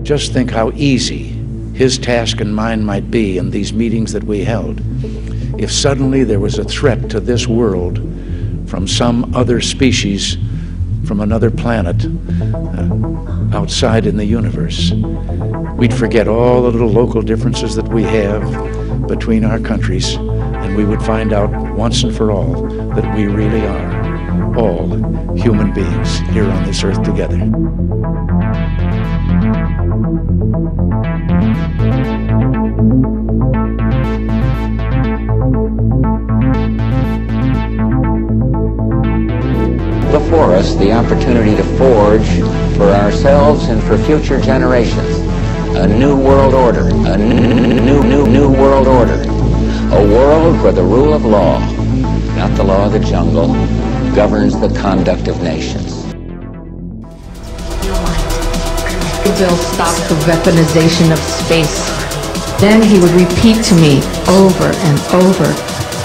Just think how easy his task and mine might be in these meetings that we held if suddenly there was a threat to this world from some other species, from another planet, outside in the universe. We'd forget all the little local differences that we have between our countries, and we would find out once and for all that we really are all human beings here on this earth together. Before us, the opportunity to forge for ourselves and for future generations a new world order, a new world order, a world where the rule of law, not the law of the jungle, governs the conduct of nations. Bill stopped the weaponization of space. Then he would repeat to me over and over,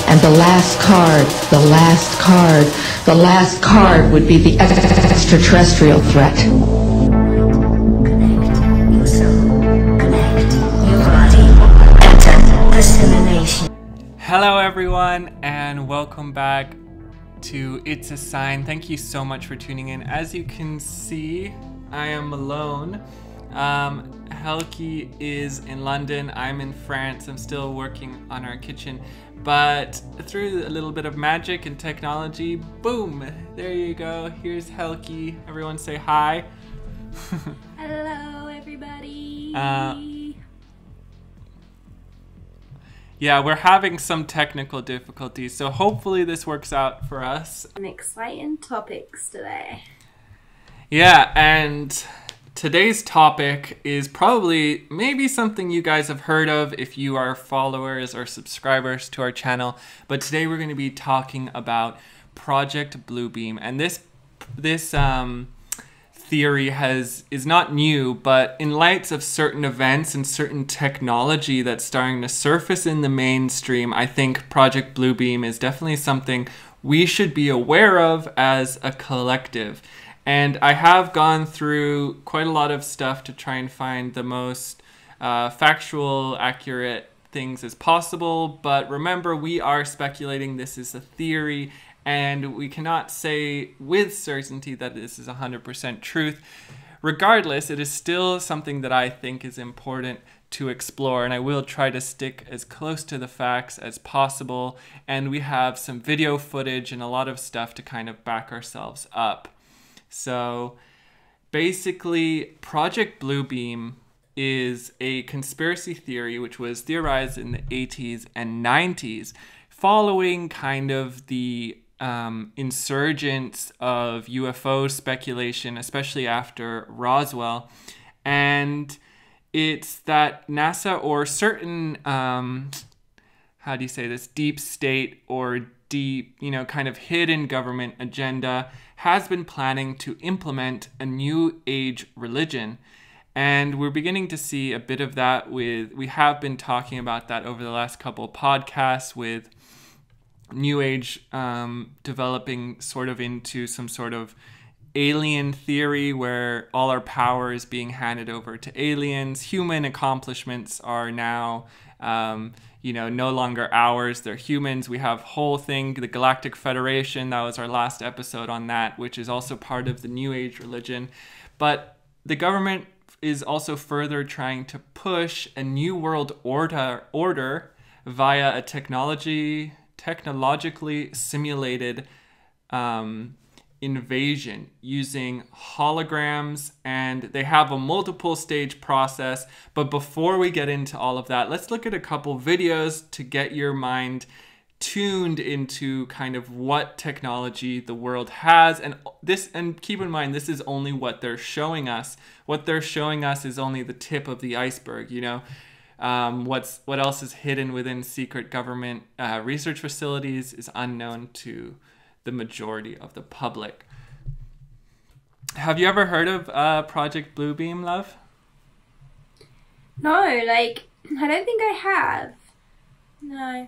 and the last card, the last card, the last card would be the extraterrestrial threat. Connect your soul, connect your body, enter the simulation. Hello everyone, and welcome back to It's a Sign. Thank you so much for tuning in. As you can see, I am alone. Helki is in London, I'm in France. I'm still working on our kitchen, but through a little bit of magic and technology, boom, there you go. Here's Helki. Everyone say hi. Hello everybody. Yeah, we're having some technical difficulties, so hopefully this works out for us. Some exciting topics today. Yeah, and today's topic is probably maybe something you guys have heard of if you are followers or subscribers to our channel. But today we're going to be talking about Project Bluebeam, and this theory is not new, but in light of certain events and certain technology that's starting to surface in the mainstream, I think Project Bluebeam is definitely something we should be aware of as a collective. And I have gone through quite a lot of stuff to try and find the most factual, accurate things as possible. But remember, we are speculating. This is a theory, and we cannot say with certainty that this is 100% truth. Regardless, it is still something that I think is important to explore, and I will try to stick as close to the facts as possible. And we have some video footage and a lot of stuff to kind of back ourselves up. So basically, Project Bluebeam is a conspiracy theory which was theorized in the 80s and 90s following kind of the insurgence of UFO speculation, especially after Roswell. And it's that NASA or certain, how do you say this, deep state or deep, kind of hidden government agenda has been planning to implement a new age religion. And we're beginning to see a bit of that we have been talking about that over the last couple of podcasts with new age developing sort of into some sort of alien theory where all our power is being handed over to aliens. Human accomplishments are now no longer ours, they're humans. We have whole thing, the Galactic Federation, that was our last episode on that, which is also part of the New Age religion. But the government is also further trying to push a new world order via a technologically simulated invasion using holograms, and they have a multiple stage process. But before we get into all of that, let's look at a couple videos to get your mind tuned into kind of what technology the world has. And keep in mind, this is only what they're showing us. What they're showing us is only the tip of the iceberg, what else is hidden within secret government research facilities is unknown to the majority of the public. Have you ever heard of Project Bluebeam, love? No, I don't think I have. No.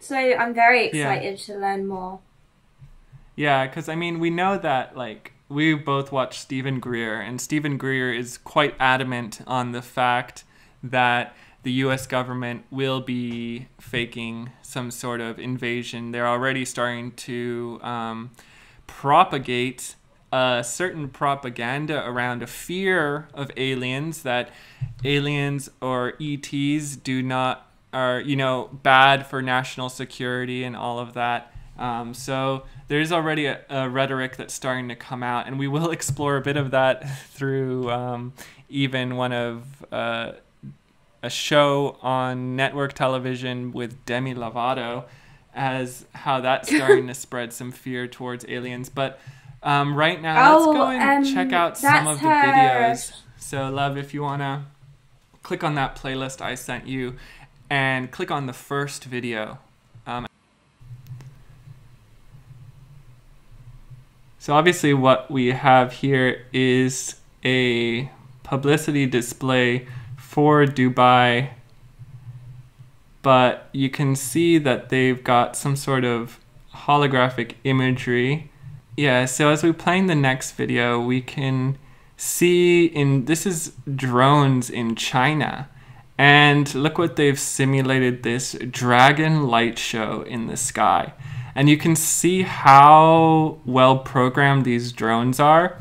So I'm very excited to learn more. Yeah, because we know that we both watched Stephen Greer, and Stephen Greer is quite adamant on the fact that the U.S. government will be faking some sort of invasion. They're already starting to propagate a certain propaganda around a fear of aliens, that aliens or ETs are bad for national security and all of that. So there's already a rhetoric that's starting to come out, and we will explore a bit of that through even one of a show on network television with Demi Lovato, as how that's starting to spread some fear towards aliens. But right now, let's go and check out some of the videos. So, love, if you want to click on that playlist I sent you and click on the first video. So obviously what we have here is a publicity display for Dubai, but you can see that they've got some sort of holographic imagery. Yeah, so as we're playing the next video, we can see this is drones in China. And look what they've simulated, this dragon light show in the sky. And you can see how well programmed these drones are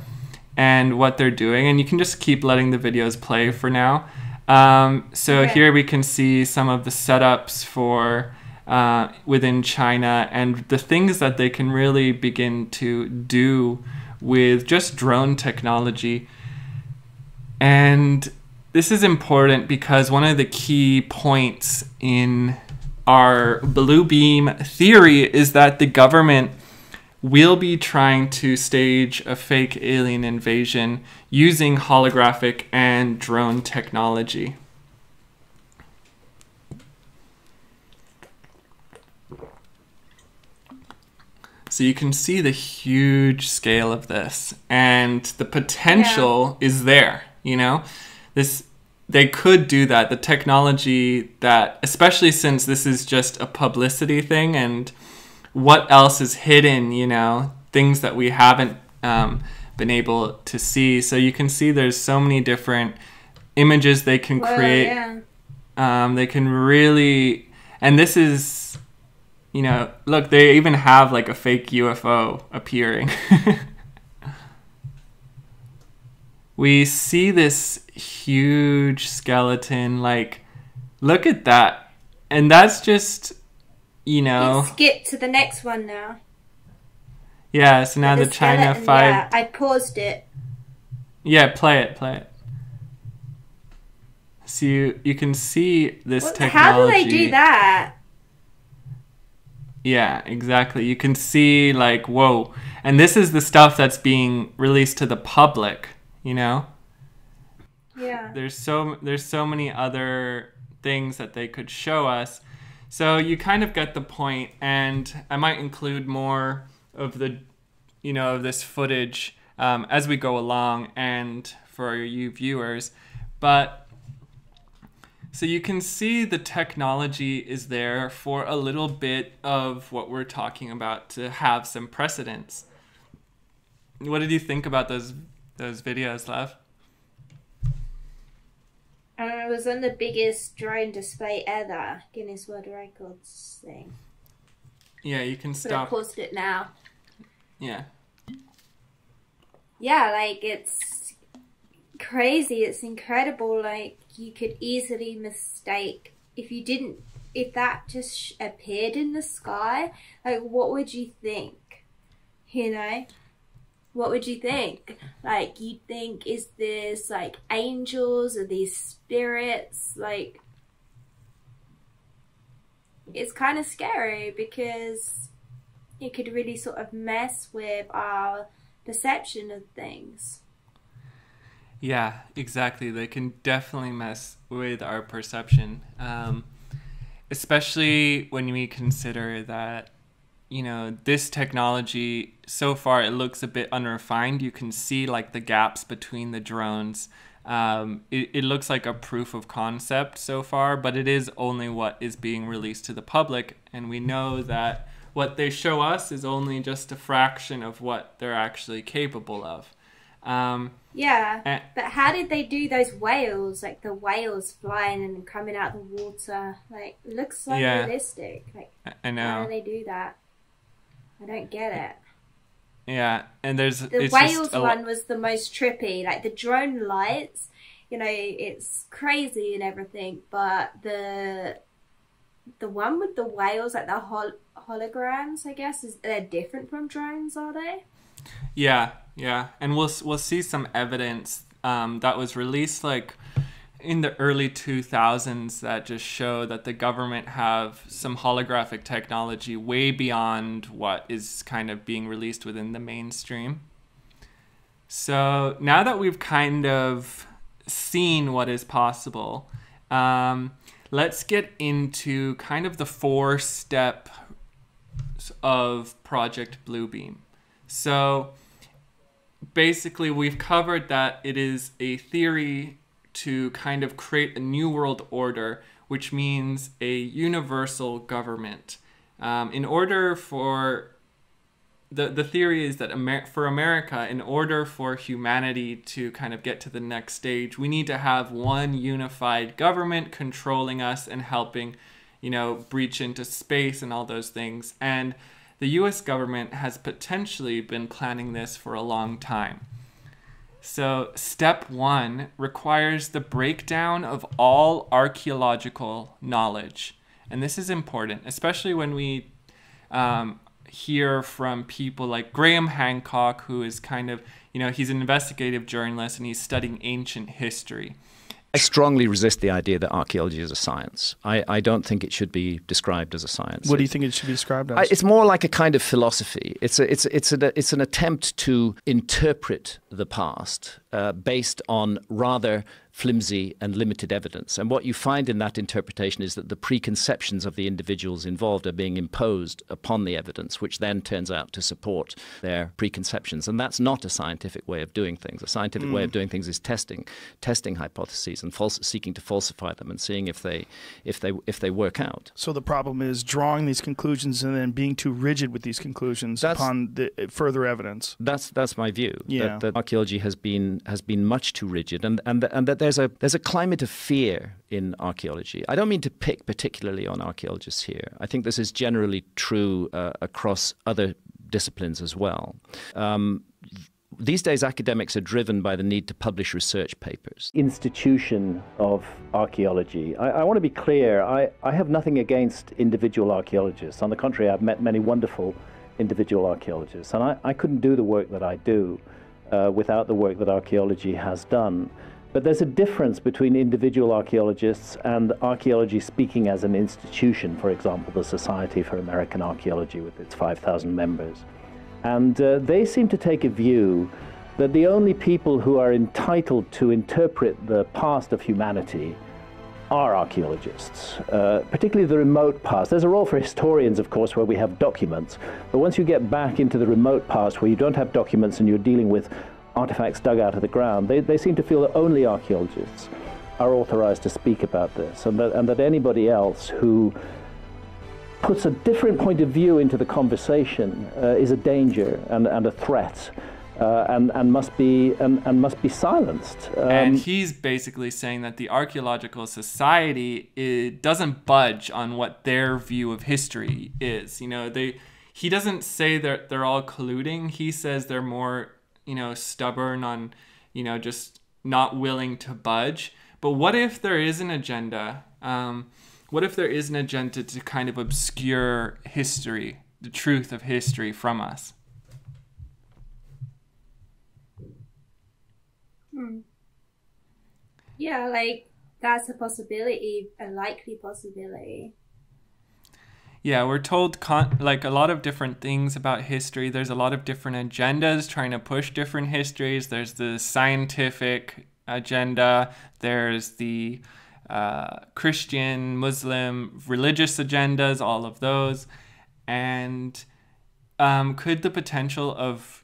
and what they're doing. And you can just keep letting the videos play for now. Here we can see some of the setups for within China and the things that they can really begin to do with just drone technology. And this is important because one of the key points in our blue beam theory is that the government will be trying to stage a fake alien invasion using holographic and drone technology. So you can see the huge scale of this, and the potential is there, you know? They could do that. The technology that, especially since this is just a publicity thing, and what else is hidden, you know, things that we haven't been able to see. So you can see there's so many different images they can create. They can really, and this is, you know, look, they even have like a fake UFO appearing. We see this huge skeleton, like, look at that. And that's just, you know. Let's skip to the next one now. Yeah, so now the China 5. Yeah, I paused it. Yeah, play it. So you can see this technology. How do they do that? Yeah, exactly. You can see, like, whoa. And this is the stuff that's being released to the public, you know? Yeah. There's so many other things that they could show us. So you kind of get the point, and I might include more of the, you know, of this footage as we go along and for you viewers. But so you can see the technology is there for a little bit of what we're talking about to have some precedence. What did you think about those videos, Lev? It was on the biggest drone display ever, Guinness World Records thing. Yeah, you can But I stop. paused it now. Yeah. Yeah, like, it's crazy. It's incredible. Like, you could easily mistake if that just appeared in the sky. Like, what would you think? You know? What would you think? Like, you'd think, is this, like, angels? Are these spirits? Like, it's kind of scary because it could really sort of mess with our perception of things. Yeah, exactly. They can definitely mess with our perception, especially when we consider that, you know, this technology, so far it looks a bit unrefined. You can see like the gaps between the drones. It looks like a proof of concept so far, but it is only what is being released to the public. And we know that what they show us is only just a fraction of what they're actually capable of. Yeah, but how did they do those whales? Like the whales flying and coming out the water. Like, it looks so realistic. Like, I know. How do they do that? I don't get it. Yeah, and the whales one was the most trippy. Like the drone lights, you know, it's crazy and everything. But the one with the whales, like the holograms, I guess, they're different from drones, are they? Yeah, and we'll see some evidence that was released like in the early 2000s that just show that the government have some holographic technology way beyond what is kind of being released within the mainstream. So now that we've kind of seen what is possible, let's get into kind of the 4 steps of Project Bluebeam. So basically, we've covered that it is a theory to kind of create a new world order, which means a universal government. In order for the theory is that for America, in order for humanity to kind of get to the next stage, we need to have one unified government controlling us and helping, you know, breach into space and all those things. And the US government has potentially been planning this for a long time. So step 1 requires the breakdown of all archaeological knowledge. And this is important, especially when we hear from people like Graham Hancock, who is kind of, you know, he's an investigative journalist and he's studying ancient history. I strongly resist the idea that archaeology is a science. I don't think it should be described as a science. What do you think it should be described as? It's more like a kind of philosophy. It's an attempt to interpret the past based on rather flimsy and limited evidence. And what you find in that interpretation is that the preconceptions of the individuals involved are being imposed upon the evidence, which then turns out to support their preconceptions. And that's not a scientific way of doing things. A scientific way of doing things is testing hypotheses and seeking to falsify them and seeing if they work out. So the problem is drawing these conclusions and then being too rigid with these conclusions upon the further evidence. That's my view. Yeah. That archaeology has been much too rigid, and that there's a climate of fear in archaeology. I don't mean to pick particularly on archaeologists here. I think this is generally true across other disciplines as well. These days, academics are driven by the need to publish research papers. Institution of archaeology. I want to be clear, I have nothing against individual archaeologists. On the contrary, I've met many wonderful individual archaeologists, and I couldn't do the work that I do without the work that archaeology has done. But there's a difference between individual archaeologists and archaeology speaking as an institution, for example, the Society for American Archaeology with its 5,000 members. And they seem to take a view that the only people who are entitled to interpret the past of humanity are archaeologists, particularly the remote past. There's a role for historians, of course, where we have documents. But once you get back into the remote past where you don't have documents and you're dealing with artifacts dug out of the ground, they seem to feel that only archaeologists are authorized to speak about this, and that anybody else who puts a different point of view into the conversation is a danger and a threat, and must be silenced. And he's basically saying that the Archaeological Society doesn't budge on what their view of history is. You know, he doesn't say that they're all colluding. He says they're more, you know, stubborn on, you know, just not willing to budge. But what if there is an agenda? What if there is an agenda to kind of obscure history, the truth of history from us? Yeah, like that's a possibility, a likely possibility. Yeah, we're told like a lot of different things about history. There's a lot of different agendas trying to push different histories. There's the scientific agenda. There's the Christian, Muslim, religious agendas, all of those. And could the potential of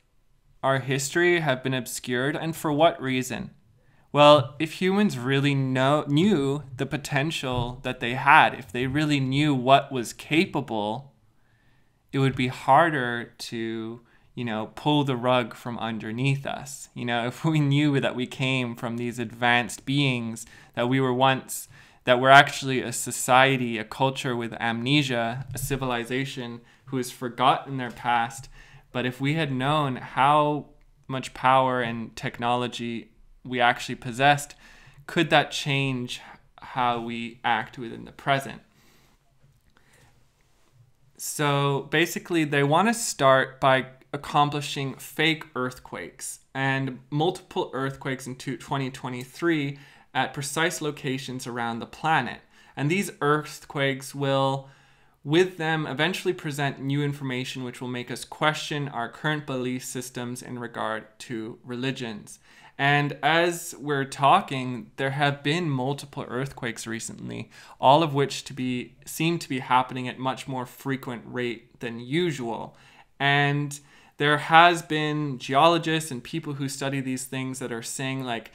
our history have been obscured? And for what reason? Well, if humans really knew the potential that they had, if they really knew what was capable, it would be harder to, you know, pull the rug from underneath us. You know, if we knew that we came from these advanced beings, that we were once, that we're actually a society, a culture with amnesia, a civilization who has forgotten their past. But if we had known how much power and technology we actually possessed, could that change how we act within the present? So basically, they want to start by accomplishing fake earthquakes and multiple earthquakes in 2023 at precise locations around the planet. And these earthquakes will, with them, eventually present new information which will make us question our current belief systems in regard to religions. And as we're talking, there have been multiple earthquakes recently, all of which seem to be happening at much more frequent rate than usual. And there has been geologists and people who study these things that are saying, like,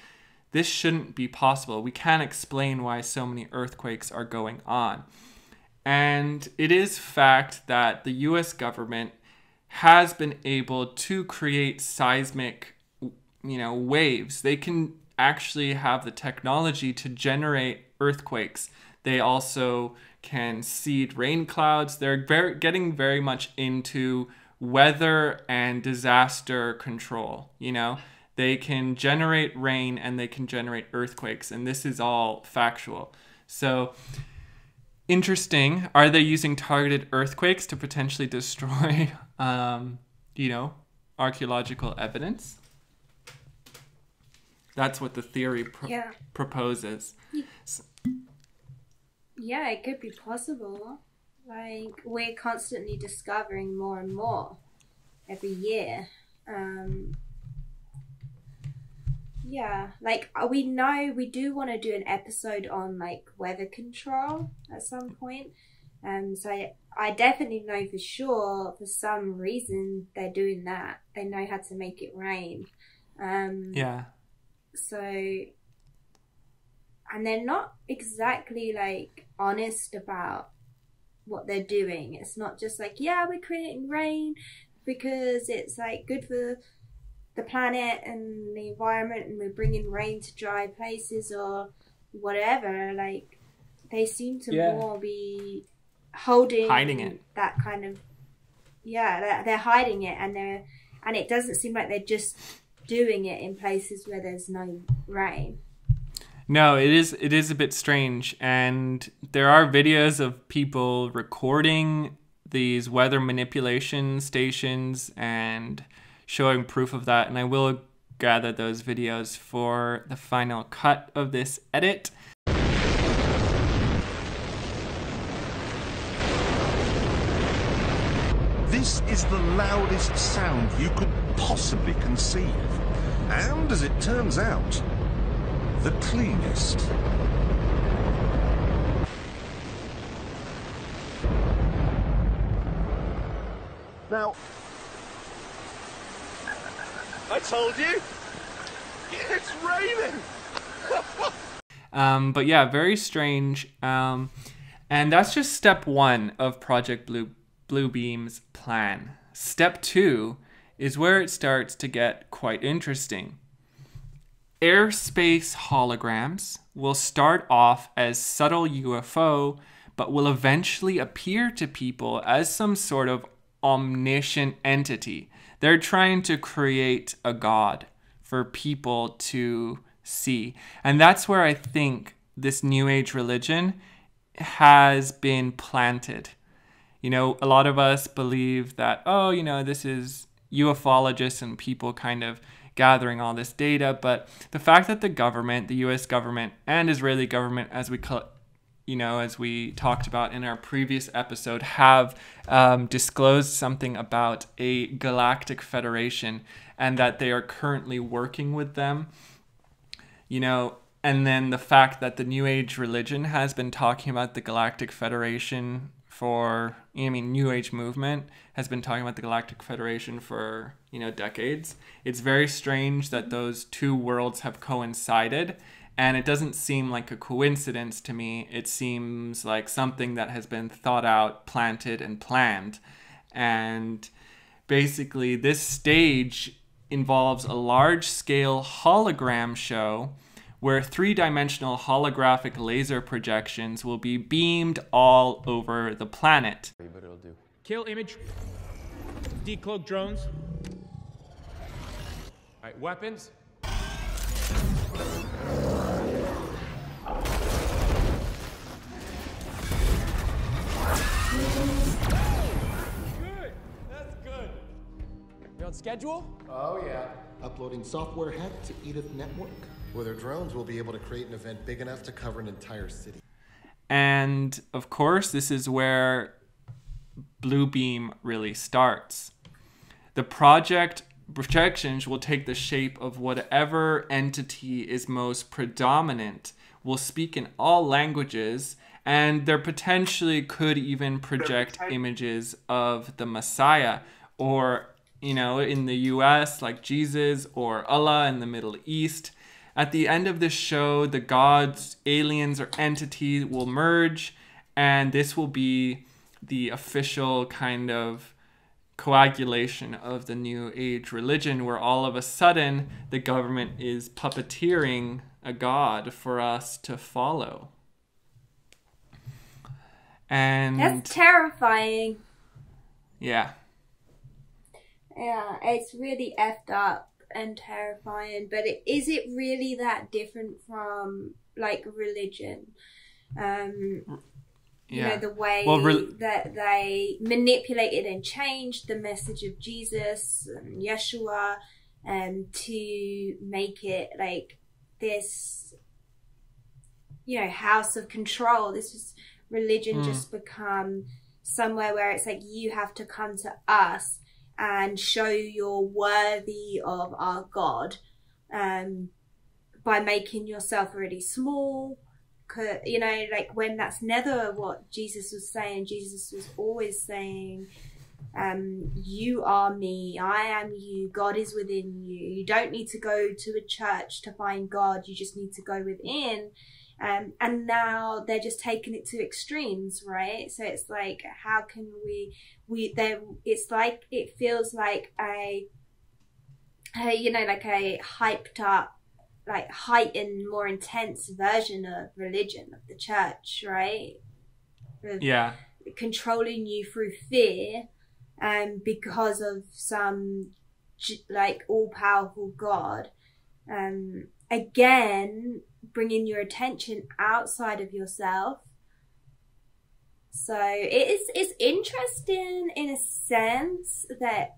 this shouldn't be possible. We can't explain why so many earthquakes are going on. And it is fact that the US government has been able to create seismic, you know, waves. They can actually have the technology to generate earthquakes. They also can seed rain clouds. They're getting very much into weather and disaster control. You know, they can generate rain and they can generate earthquakes, and this is all factual. So interesting. Are they using targeted earthquakes to potentially destroy, you know, archaeological evidence? That's what the theory proposes. Yeah, it could be possible. Like, we're constantly discovering more and more every year. Yeah, like, we know we do want to do an episode on, like, weather control at some point. So I definitely know for sure, for some reason, they're doing that. They know how to make it rain. Yeah. So, and they're not exactly, like, honest about what they're doing. It's not just like, yeah, we're creating rain because it's, like, good for the planet and the environment, and we're bringing rain to dry places or whatever. Like, they seem to more be hiding it. That kind of, they're hiding it, and it doesn't seem like they're just doing it in places where there's no rain. No, it is a bit strange, and there are videos of people recording these weather manipulation stations and showing proof of that, and I will gather those videos for the final cut of this edit. This is the loudest sound you could possibly conceive, and as it turns out, the cleanest. Now, I told you, it's raining. But yeah, very strange. And that's just step one of Project Bluebeam's plan. Step two is where it starts to get quite interesting. Airspace holograms will start off as subtle UFO, but will eventually appear to people as some sort of omniscient entity. They're trying to create a god for people to see. And that's where I think this New Age religion has been planted. You know, a lot of us believe that, oh, you know, this is ufologists and people kind of gathering all this data. But the fact that the government, the US government and Israeli government, as we call, you know, as we talked about in our previous episode, have disclosed something about a galactic federation and that they are currently working with them, you know, and then the fact that the New Age religion has been talking about the Galactic Federation for, I mean, New Age movement has been talking about the Galactic Federation for, you know, decades. It's very strange that those two worlds have coincided. And it doesn't seem like a coincidence to me. It seems like something that has been thought out, planted, and planned. And basically this stage involves a large-scale hologram show where 3-dimensional holographic laser projections will be beamed all over the planet. But it'll do. Kill image. Decloak drones. All right, weapons. Good. That's good. You on schedule? Oh yeah. Uploading software hack to Edith Network. With our drones, we'll be able to create an event big enough to cover an entire city. And of course, this is where Bluebeam really starts. The projections will take the shape of whatever entity is most predominant, will speak in all languages, and there potentially could even project images of the Messiah, or, you know, in the US, like Jesus, or Allah in the Middle East. At the end of this show, the gods, aliens, or entities will merge, and this will be the official kind of coagulation of the New Age religion, where all of a sudden the government is puppeteering a god for us to follow. And that's terrifying. Yeah. Yeah, it's really effed up and terrifying, but is it really that different from like religion? You know, the way that they manipulated and changed the message of Jesus and Yeshua to make it like this, you know, house of control. This was religion just become somewhere where it's like, you have to come to us and show you're worthy of our God by making yourself really small. You know, like, when that's never what Jesus was saying. Jesus was always saying, you are me, I am you, God is within you. You don't need to go to a church to find God, you just need to go within. And now they're just taking it to extremes, right? So it's like, how can it's like, it feels like a you know, like a hyped up, like heightened, more intense version of religion, of the church, right? Yeah. Controlling you through fear, because of some like all-powerful God. Again, bringing your attention outside of yourself. So it's interesting in a sense that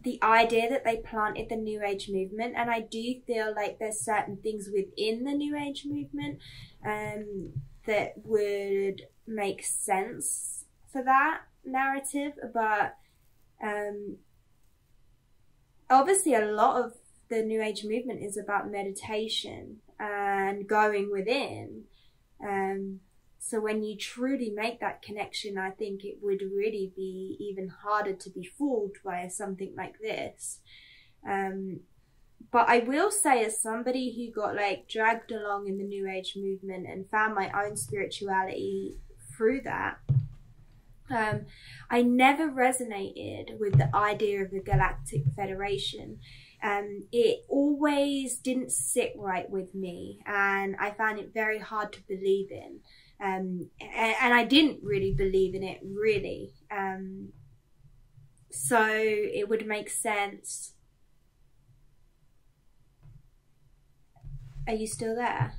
the idea that they planted the New Age movement, and I do feel like there's certain things within the New Age movement that would make sense for that narrative, but obviously a lot of the New Age movement is about meditation and going within. So when you truly make that connection, I think it would really be even harder to be fooled by something like this. But I will say, as somebody who got like dragged along in the New Age movement and found my own spirituality through that, I never resonated with the idea of the Galactic Federation. It always didn't sit right with me, and I found it very hard to believe in. And I didn't really believe in it, really. So it would make sense. Are you still there?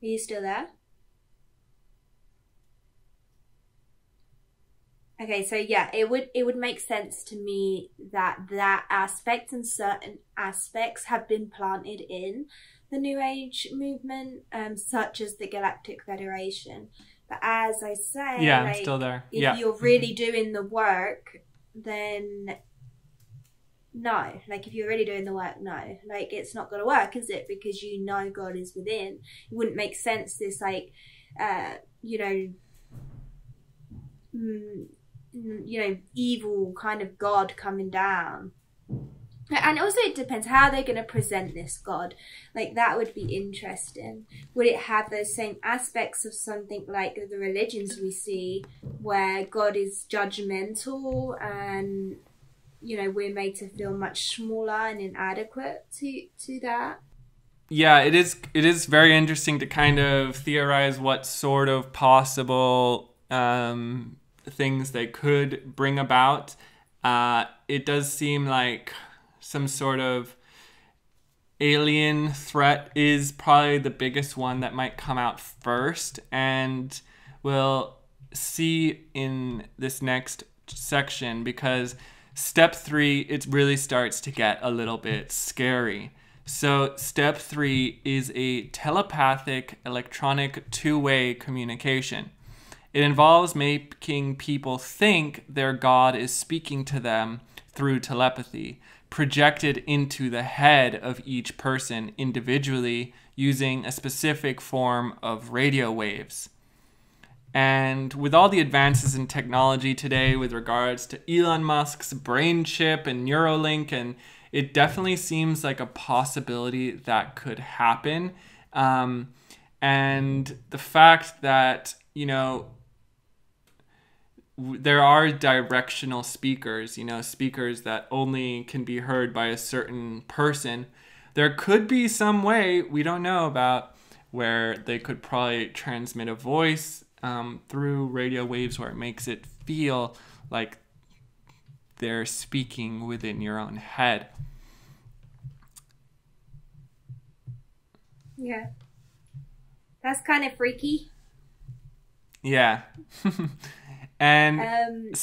Are you still there? Okay, so yeah, it would make sense to me that aspect and certain aspects have been planted in the New Age movement, such as the Galactic Federation. But as I say, yeah, like, I'm still there. If you're really doing the work, then no. Like, if you're really doing the work, no. Like, it's not going to work, is it? Because you know God is within. It wouldn't make sense, this, like, you know, evil kind of God coming down And also it depends how they're going to present this God. Like, that would be interesting. Would it have those same aspects of something like the religions we see, where God is judgmental and, you know, we're made to feel much smaller and inadequate to that? Yeah, it is very interesting to kind of theorize what sort of possible things they could bring about. It does seem like some sort of alien threat is probably the biggest one that might come out first, and we'll see in this next section, because step 3, it really starts to get a little bit scary. So step 3 is a telepathic electronic two-way communication. It involves making people think their God is speaking to them through telepathy, projected into the head of each person individually using a specific form of radio waves. And with all the advances in technology today with regards to Elon Musk's brain chip and Neuralink, and it definitely seems like a possibility that could happen. And the fact that, you know, there are directional speakers, you know, speakers that only can be heard by a certain person. There could be some way, we don't know about, where they could probably transmit a voice through radio waves where it makes it feel like they're speaking within your own head. Yeah. That's kind of freaky. Yeah. And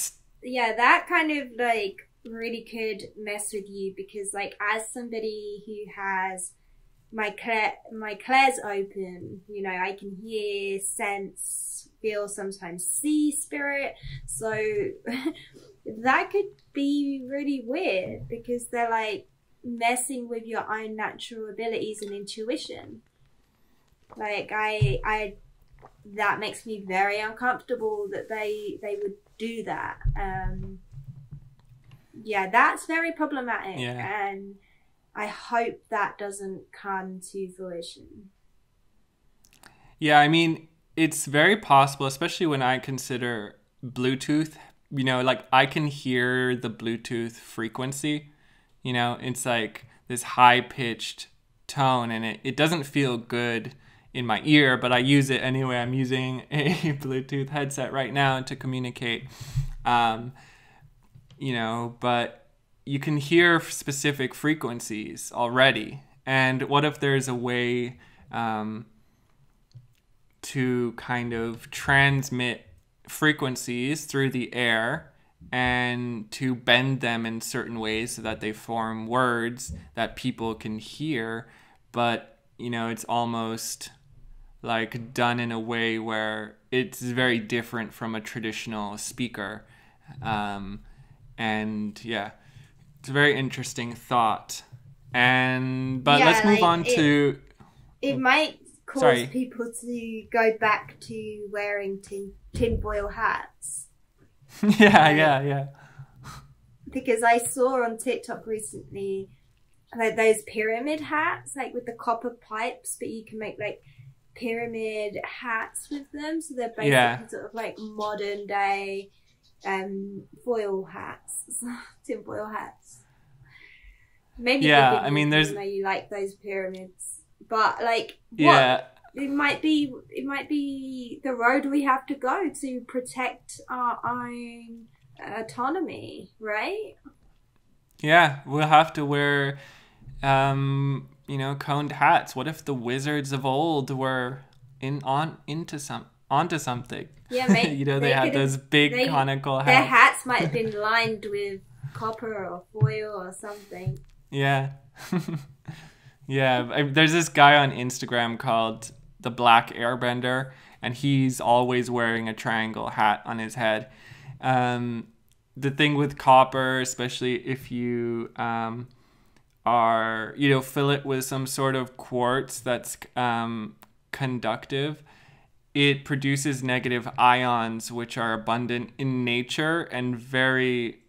yeah, that kind of like really could mess with you, because like, as somebody who has my clairs open, you know, I can hear, sense, feel, sometimes see spirit. So that could be really weird, because they're like messing with your own natural abilities and intuition. Like, I that makes me very uncomfortable that they would do that. Yeah, that's very problematic. Yeah. And I hope that doesn't come to fruition. Yeah, I mean, it's very possible, especially when I consider Bluetooth. You know, like, I can hear the Bluetooth frequency. You know, it's like this high-pitched tone, and it doesn't feel good in my ear, but I use it anyway. I'm using a Bluetooth headset right now to communicate. You know, but you can hear specific frequencies already. And what if there's a way to kind of transmit frequencies through the air and to bend them in certain ways so that they form words that people can hear, but, you know, it's almost like done in a way where it's very different from a traditional speaker. And yeah, it's a very interesting thought. But let's move on to... It might cause people to go back to wearing tinfoil hats. Yeah. Because I saw on TikTok recently, like, those pyramid hats, like with the copper pipes, but you can make like pyramid hats with them. So they're basically sort of like modern day foil hats, tinfoil hats. Maybe I mean, there's, you know, you like those pyramids, but like, what? It might be the road we have to go to protect our own autonomy, right? Yeah, we'll have to wear, you know, coned hats. What if the wizards of old were onto something? Yeah, maybe. You know, they had those big conical hats. Their hats might have been lined with copper or foil or something. Yeah. Yeah, there's this guy on Instagram called the Black Airbender, and he's always wearing a triangle hat on his head. The thing with copper, especially if you fill it with some sort of quartz that's conductive, it produces negative ions, which are abundant in nature and very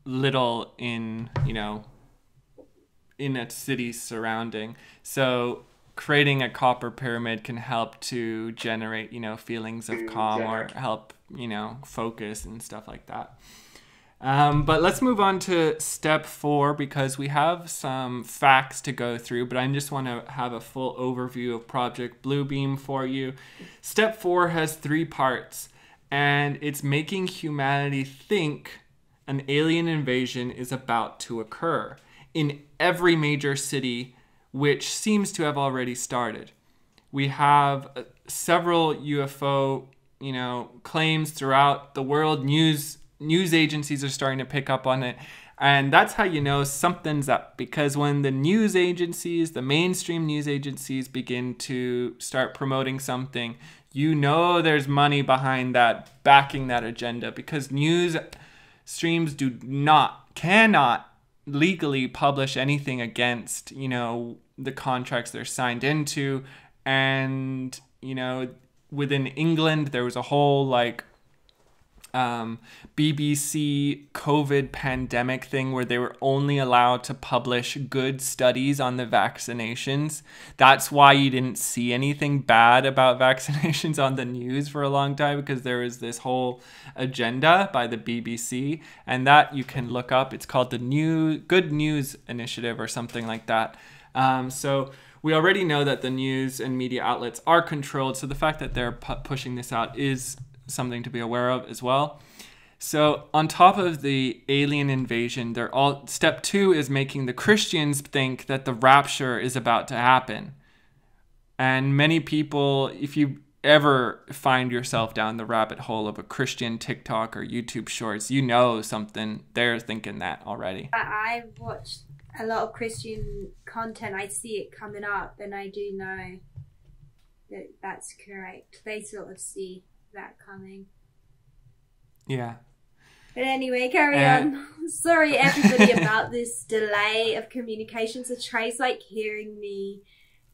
little in, you know, in a city surrounding. So creating a copper pyramid can help to generate, feelings of calm or help, focus and stuff like that. But let's move on to step 4 because we have some facts to go through, but I just want to have a full overview of Project Bluebeam for you. Step 4 has 3 parts, and it's making humanity think an alien invasion is about to occur in every major city, which seems to have already started. We have several UFO, claims throughout the world. News agencies are starting to pick up on it. And that's how you know something's up. Because when the news agencies, the mainstream news agencies begin to start promoting something, there's money behind that, backing that agenda. Because news streams cannot legally publish anything against, the contracts they're signed into. And, within England, there was a whole BBC COVID pandemic thing where they were only allowed to publish good studies on the vaccinations. That's why you didn't see anything bad about vaccinations on the news for a long time, because there was this whole agenda by the BBC, and that you can look up. It's called the Good News Initiative or something like that. So we already know that the news and media outlets are controlled. So the fact that they're pushing this out is something to be aware of as well. So on top of the alien invasion, step 2 is making the Christians think that the rapture is about to happen. And many people, if you ever find yourself down the rabbit hole of a Christian TikTok or YouTube shorts, something, they're thinking that already. I watched a lot of Christian content. I see it coming up, and I do know that that's correct. They sort of see that coming. Yeah. But anyway, carry on. Sorry everybody about this delay of communication. So Trey's hearing me,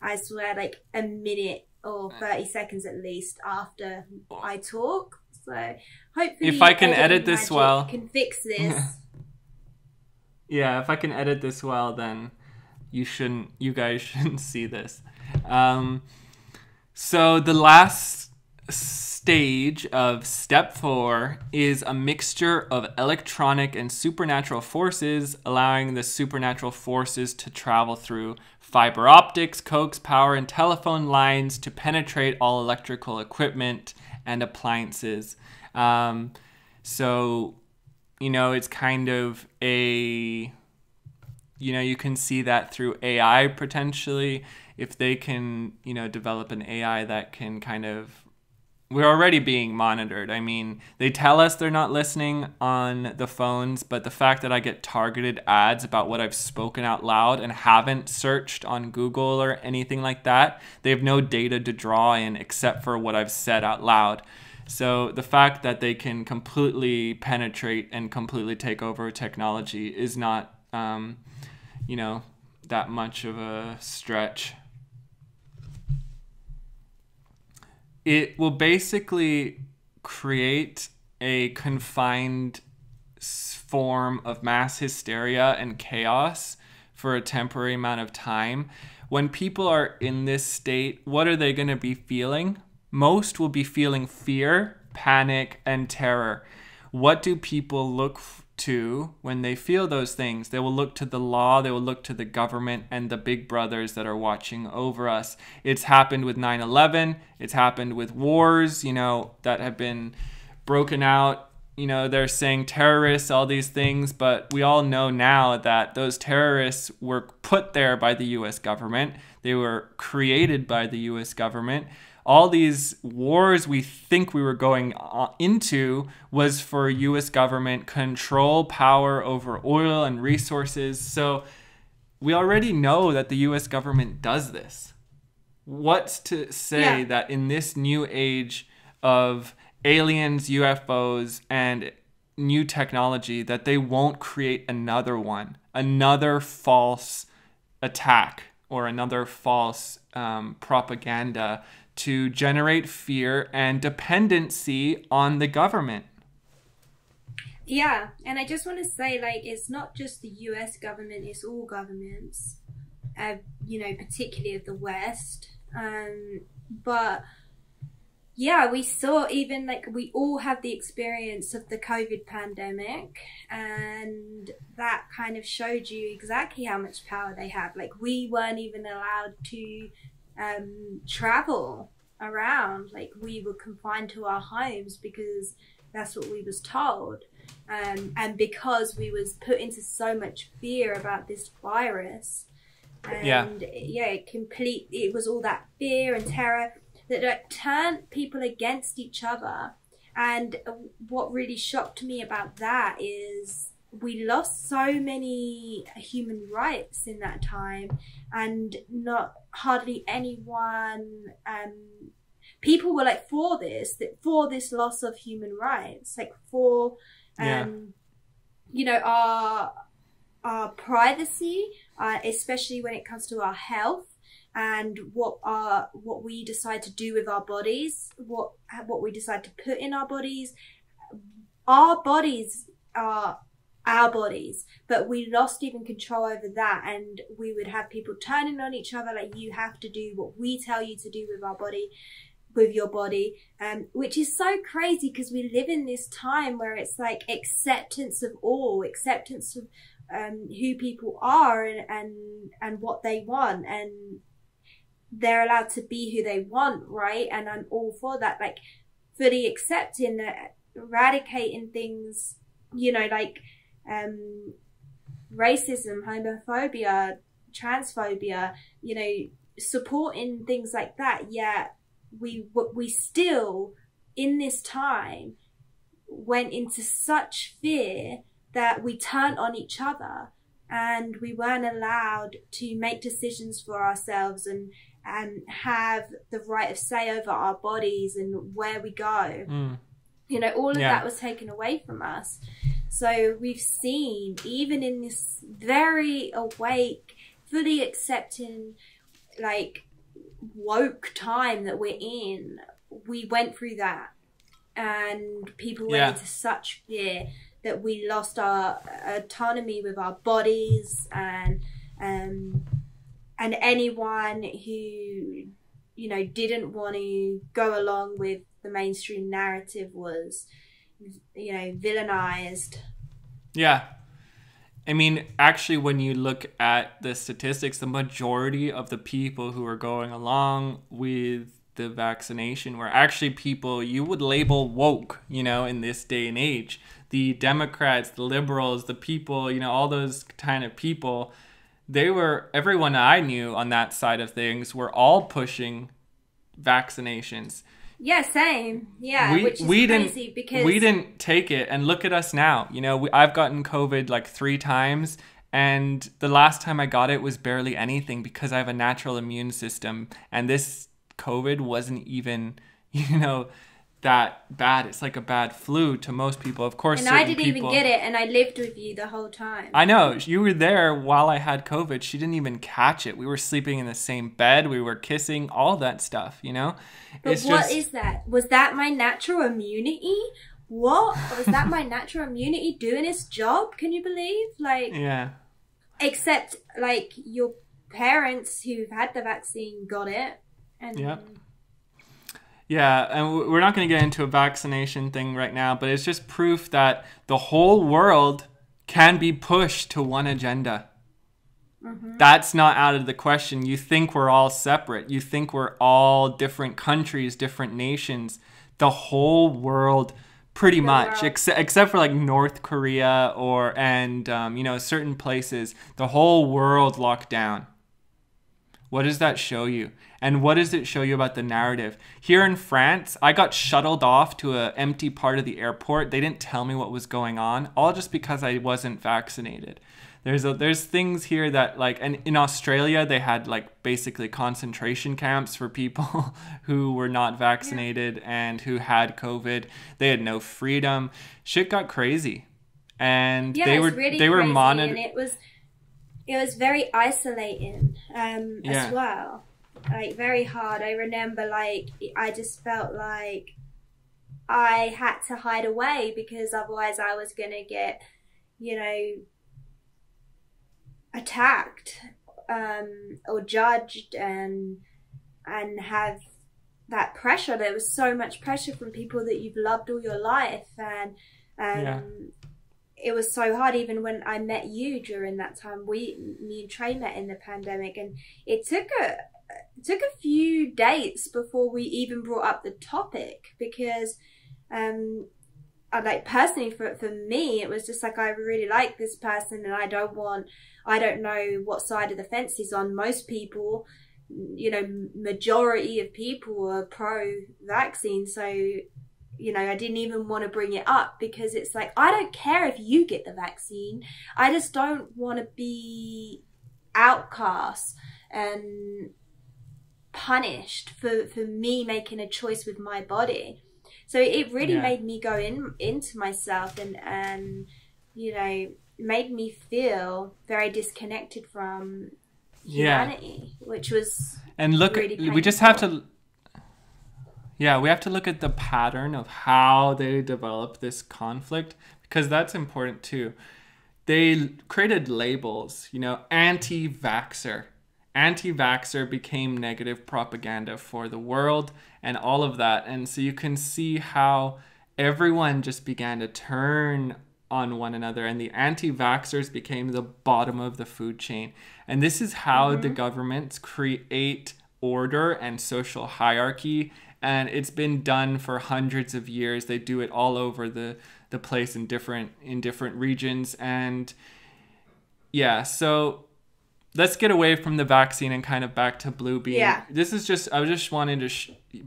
I swear, a minute or 30 seconds at least after I talk. So hopefully if I can edit this well, can fix this. Yeah, if I can edit this well, then you guys shouldn't see this. So the last stage of step 4 is a mixture of electronic and supernatural forces, allowing the supernatural forces to travel through fiber optics, coax power, and telephone lines to penetrate all electrical equipment and appliances. So, it's kind of you can see that through AI potentially. If they can, develop an AI that can we're already being monitored. I mean, they tell us they're not listening on the phones, but the fact that I get targeted ads about what I've spoken out loud and haven't searched on Google or anything like that, they have no data to draw in except for what I've said out loud. So the fact that they can completely penetrate and completely take over technology is not, that much of a stretch. It will basically create a confined form of mass hysteria and chaos for a temporary amount of time. When people are in this state, what are they going to be feeling? Most will be feeling fear, panic, and terror. What do people look to when they feel those things? They will look to the law, they will look to the government and the big brothers that are watching over us. It's happened with 9/11, it's happened with wars, that have been broken out. They're saying terrorists, all these things, but we all know now that those terrorists were put there by the US government. They were created by the US government. All these wars we think we were going into was for US government control, power over oil and resources. So we already know that the US government does this. What's to say that in this new age of aliens, UFOs, and new technology that they won't create another one, another false attack or another false propaganda to generate fear and dependency on the government? Yeah, and I just want to say, like, it's not just the US government, it's all governments, you know, particularly of the West. But yeah, we saw even, like, we all have the experience of the COVID pandemic, and that kind of showed you exactly how much power they have. Like, we weren't even allowed to travel around. Like, we were confined to our homes because that's what we was told. And because we was put into so much fear about this virus. And it was all that fear and terror that turned people against each other. And what really shocked me about that is we lost so many human rights in that time, and not hardly anyone, people were like for this loss of human rights, like for, you know, our privacy, especially when it comes to our health and what we decide to do with our bodies, what we decide to put in our bodies. Our bodies are our bodies, but we lost even control over that, and we would have people turning on each other like, you have to do what we tell you to do with our body, with your body, which is so crazy because we live in this time where it's like acceptance of all, acceptance of who people are and what they want, and they're allowed to be who they want, right? And I'm all for that, like fully accepting that, eradicating things, you know, like racism, homophobia, transphobia, you know, supporting things like that. Yet we still in this time went into such fear that we turned on each other, and we weren't allowed to make decisions for ourselves and have the right of say over our bodies and where we go. You know, all of that was taken away from us. So we've seen, even in this very awake, fully accepting, like, woke time that we're in, we went through that. And people went into such fear that we lost our autonomy with our bodies, and anyone who, you know, didn't want to go along with the mainstream narrative was, you know, villainized. Yeah. I mean, actually, when you look at the statistics, the majority of the people who are going along with the vaccination were actually people you would label woke, you know, in this day and age. The Democrats, the liberals, the people, you know, all those kind of people, everyone I knew on that side of things were all pushing vaccinations. Yeah, same. Yeah, which is crazy because we didn't take it, and look at us now. You know, I've gotten COVID like 3 times, and the last time I got it was barely anything because I have a natural immune system, and this COVID wasn't even, you know, that bad. It's like a bad flu to most people, of course. And I didn't even get it, and I lived with you the whole time. I know, you were there while I had COVID. She didn't even catch it. We were sleeping in the same bed. We were kissing, all that stuff, you know. But what is that? Was that my natural immunity? What was that? My natural immunity doing its job? Can you believe? Like, yeah. Except like your parents who've had the vaccine got it, and yeah, and we're not going to get into a vaccination thing right now, but it's just proof that the whole world can be pushed to one agenda. That's not out of the question. You think we're all separate. You think we're all different countries, different nations. The whole world, pretty much, except for like North Korea and you know, certain places, the whole world locked down. What does that show you? And what does it show you about the narrative? Here in France, I got shuttled off to an empty part of the airport. They didn't tell me what was going on, all just because I wasn't vaccinated. There's things here that, like, and in Australia, they had like basically concentration camps for people who were not vaccinated and who had COVID. They had no freedom. Shit got crazy. And they were monitored. It was very isolating as well. Like, very hard. I remember, like, I just felt like I had to hide away because otherwise I was going to get, attacked or judged and have that pressure. There was so much pressure from people that you've loved all your life, and it was so hard. Even when I met you during that time, me and Trey met in the pandemic, and it took a few dates before we even brought up the topic, because I like, personally for me, it was just like, I really like this person and I don't know what side of the fence he's on. Most people, majority of people are pro-vaccine, so I didn't even want to bring it up, because it's like, I don't care if you get the vaccine, I just don't want to be outcast and punished for me making a choice with my body. So it really made me go into myself and made me feel very disconnected from humanity, which was really painful. We just have to we have to look at the pattern of how they developed this conflict, because that's important too. They created labels, anti-vaxxer. Anti-vaxxer became negative propaganda for the world and all of that. And so you can see how everyone just began to turn on one another, and the anti-vaxxers became the bottom of the food chain. And this is how the governments create order and social hierarchy. And it's been done for hundreds of years. They do it all over the place in different regions. And so let's get away from the vaccine and kind of back to Bluebeam. Yeah. This is just, I was just wanting to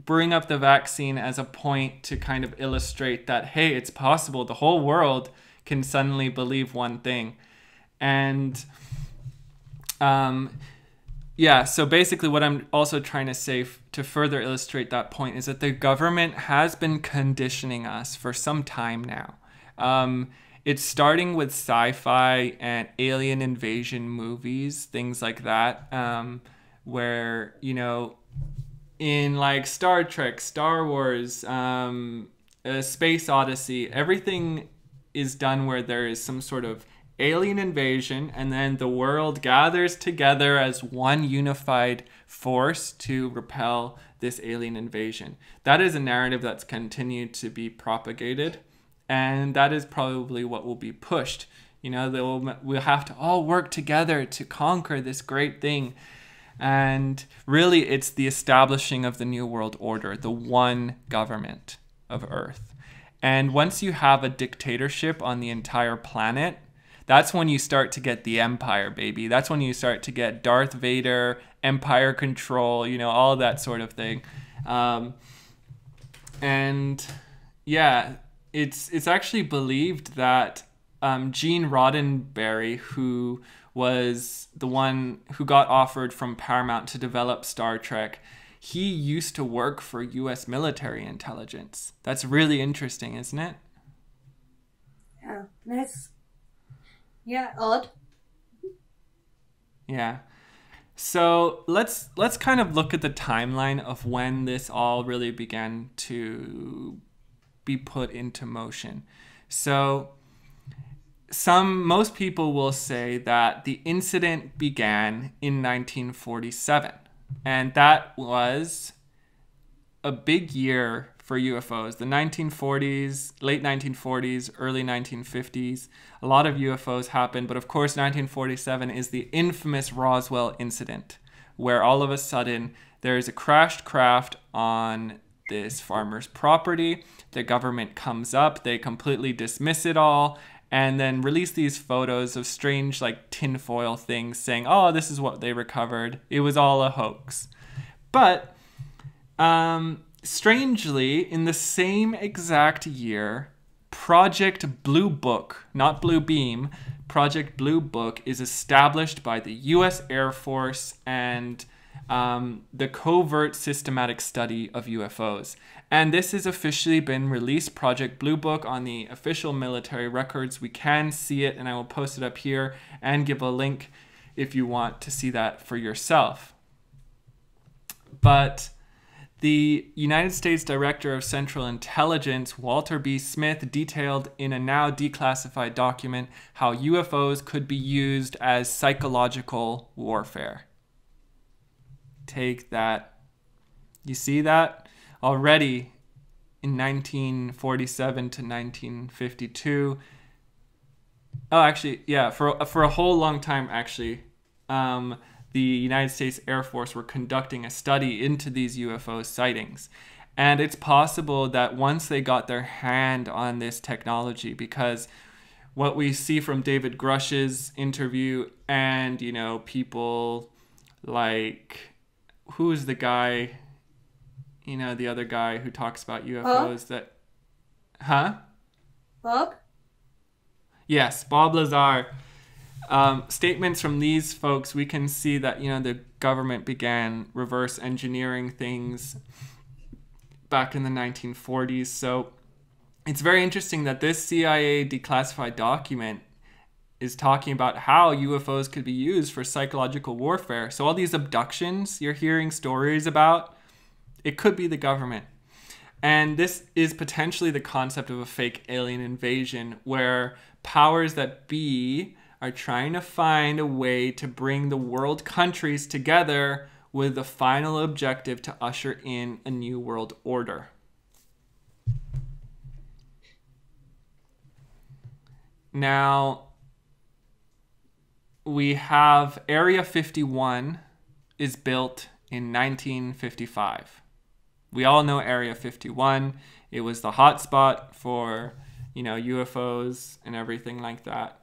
bring up the vaccine as a point to kind of illustrate that, hey, it's possible. The whole world can suddenly believe one thing. And so basically what I'm also trying to say to further illustrate that point is that the government has been conditioning us for some time now. It's starting with sci-fi and alien invasion movies, things like that, where, in like Star Trek, Star Wars, Space Odyssey, everything is done where there is some sort of alien invasion, and then the world gathers together as one unified force to repel this alien invasion. That is a narrative that's continued to be propagated. And that is probably what will be pushed. We'll have to all work together to conquer this great thing. And really, it's the establishing of the New World Order, the one government of Earth. And once you have a dictatorship on the entire planet, that's when you start to get the empire, baby. That's when you start to get Darth Vader, empire control, all of that sort of thing. It's actually believed that Gene Roddenberry, who was the one who got offered from Paramount to develop Star Trek, he used to work for U.S. military intelligence. That's really interesting, isn't it? Yeah, that's odd. Yeah. So let's kind of look at the timeline of when this all really began to be put into motion. So most people will say that the incident began in 1947, and that was a big year for UFOs. The 1940s, late 1940s, early 1950s, a lot of UFOs happened, but of course 1947 is the infamous Roswell incident, where all of a sudden there is a crashed craft on this farmer's property. The government comes up, they completely dismiss it all, and then release these photos of strange like tinfoil things saying, oh, this is what they recovered. It was all a hoax. But strangely, in the same exact year, Project Blue Book, not Blue Beam, Project Blue Book is established by the U.S. Air Force and the covert systematic study of UFOs. And this has officially been released, Project Blue Book, on the official military records. We can see it, and I will post it up here and give a link if you want to see that for yourself. But The United States Director of Central Intelligence, Walter B. Smith, detailed in a now declassified document how UFOs could be used as psychological warfare. Take that. You see that? Already in 1947 to 1952. Oh, actually, yeah, for a whole long time, actually, the United States Air Force were conducting a study into these UFO sightings. And it's possible that once they got their hand on this technology, because what we see from David Grush's interview and, you know, people like, who is the guy, you know, the other guy who talks about UFOs that, Bob? Yes, Bob Lazar. Statements from these folks, we can see that, you know, the government began reverse engineering things back in the 1940s. So it's very interesting that this CIA declassified document is talking about how UFOs could be used for psychological warfare. So all these abductions you're hearing stories about, it could be the government. And this is potentially the concept of a fake alien invasion, where powers that be are trying to find a way to bring the world countries together with the final objective to usher in a new world order. Now, we have Area 51 is built in 1955. We all know Area 51. It was the hotspot for, you know, UFOs and everything like that.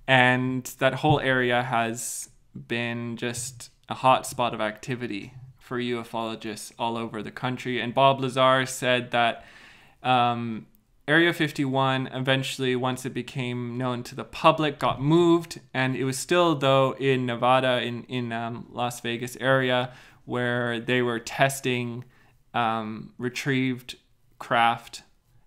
And that whole area has been just a hot spot of activity for ufologists all over the country. And Bob Lazar said that Area 51 eventually, once it became known to the public, got moved. And it was still, though, in Nevada, in Las Vegas area, where they were testing retrieved craft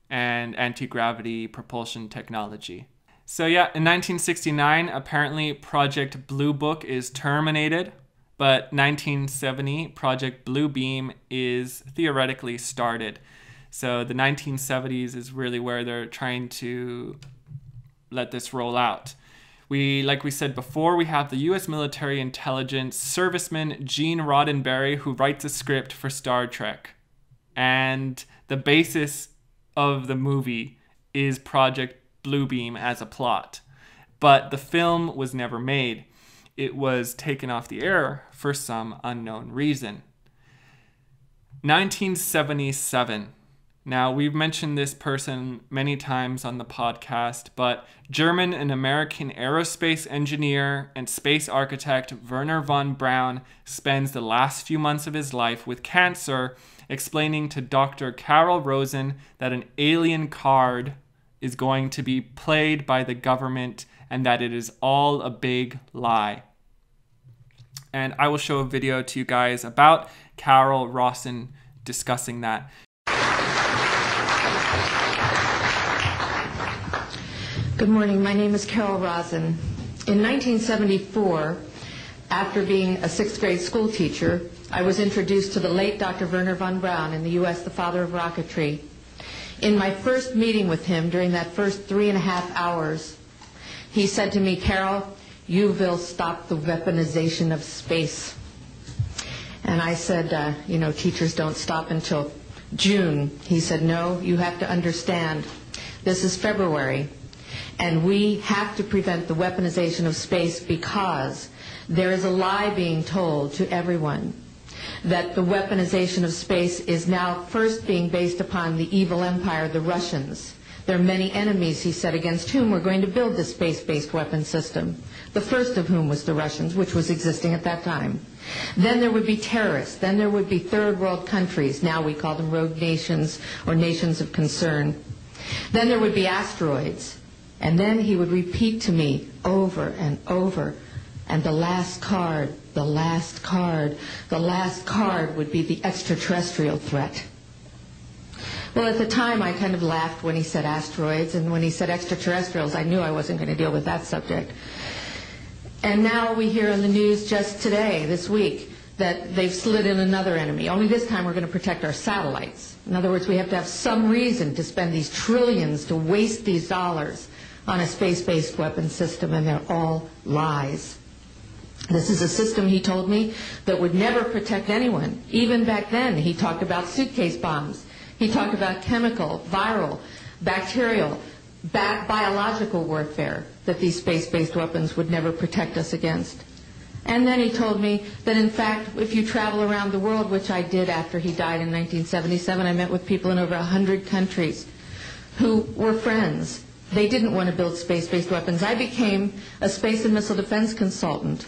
and anti-gravity propulsion technology. So yeah, in 1969, apparently Project Blue Book is terminated, but 1970, Project Blue Beam is theoretically started. So the 1970s is really where they're trying to let this roll out. Like we said before, we have the U.S. military intelligence serviceman Gene Roddenberry, who writes a script for Star Trek. And the basis of the movie is Project Bluebeam as a plot. But the film was never made. It was taken off the air for some unknown reason. 1977. Now, we've mentioned this person many times on the podcast, but German and American aerospace engineer and space architect Wernher von Braun spends the last few months of his life with cancer, explaining to Dr. Carol Rosen that an alien card is going to be played by the government and that it is all a big lie. And I will show a video to you guys about Carol Rosen discussing that. Good morning. My name is Carol Rosen. In 1974, after being a 6th grade school teacher, I was introduced to the late Dr. Wernher von Braun in the U.S., the father of rocketry. In my first meeting with him, during that first 3.5 hours, he said to me, "Carol, you will stop the weaponization of space." And I said, you know, teachers don't stop until June. He said, "No, you have to understand, this is February, and we have to prevent the weaponization of space because there is a lie being told to everyone that the weaponization of space is now first being based upon the evil empire, the Russians. There are many enemies," he said, "against whom we're going to build this space-based weapon system, the first of whom was the Russians, which was existing at that time. Then there would be terrorists. Then there would be third world countries. Now we call them rogue nations or nations of concern. Then there would be asteroids." And then he would repeat to me over and over, "And the last card, the last card, the last card would be the extraterrestrial threat." Well, at the time, I kind of laughed when he said asteroids, and when he said extraterrestrials, I knew I wasn't going to deal with that subject. And now we hear on the news just today, this week, that they've slid in another enemy. Only this time we're going to protect our satellites. In other words, we have to have some reason to spend these trillions, to waste these dollars on a space-based weapon system, and they're all lies. This is a system, he told me, that would never protect anyone. Even back then, he talked about suitcase bombs. He talked about chemical, viral, bacterial, biological warfare, that these space-based weapons would never protect us against. And then he told me that, in fact, if you travel around the world, which I did after he died in 1977, I met with people in over 100 countries who were friends. They didn't want to build space-based weapons. I became a space and missile defense consultant.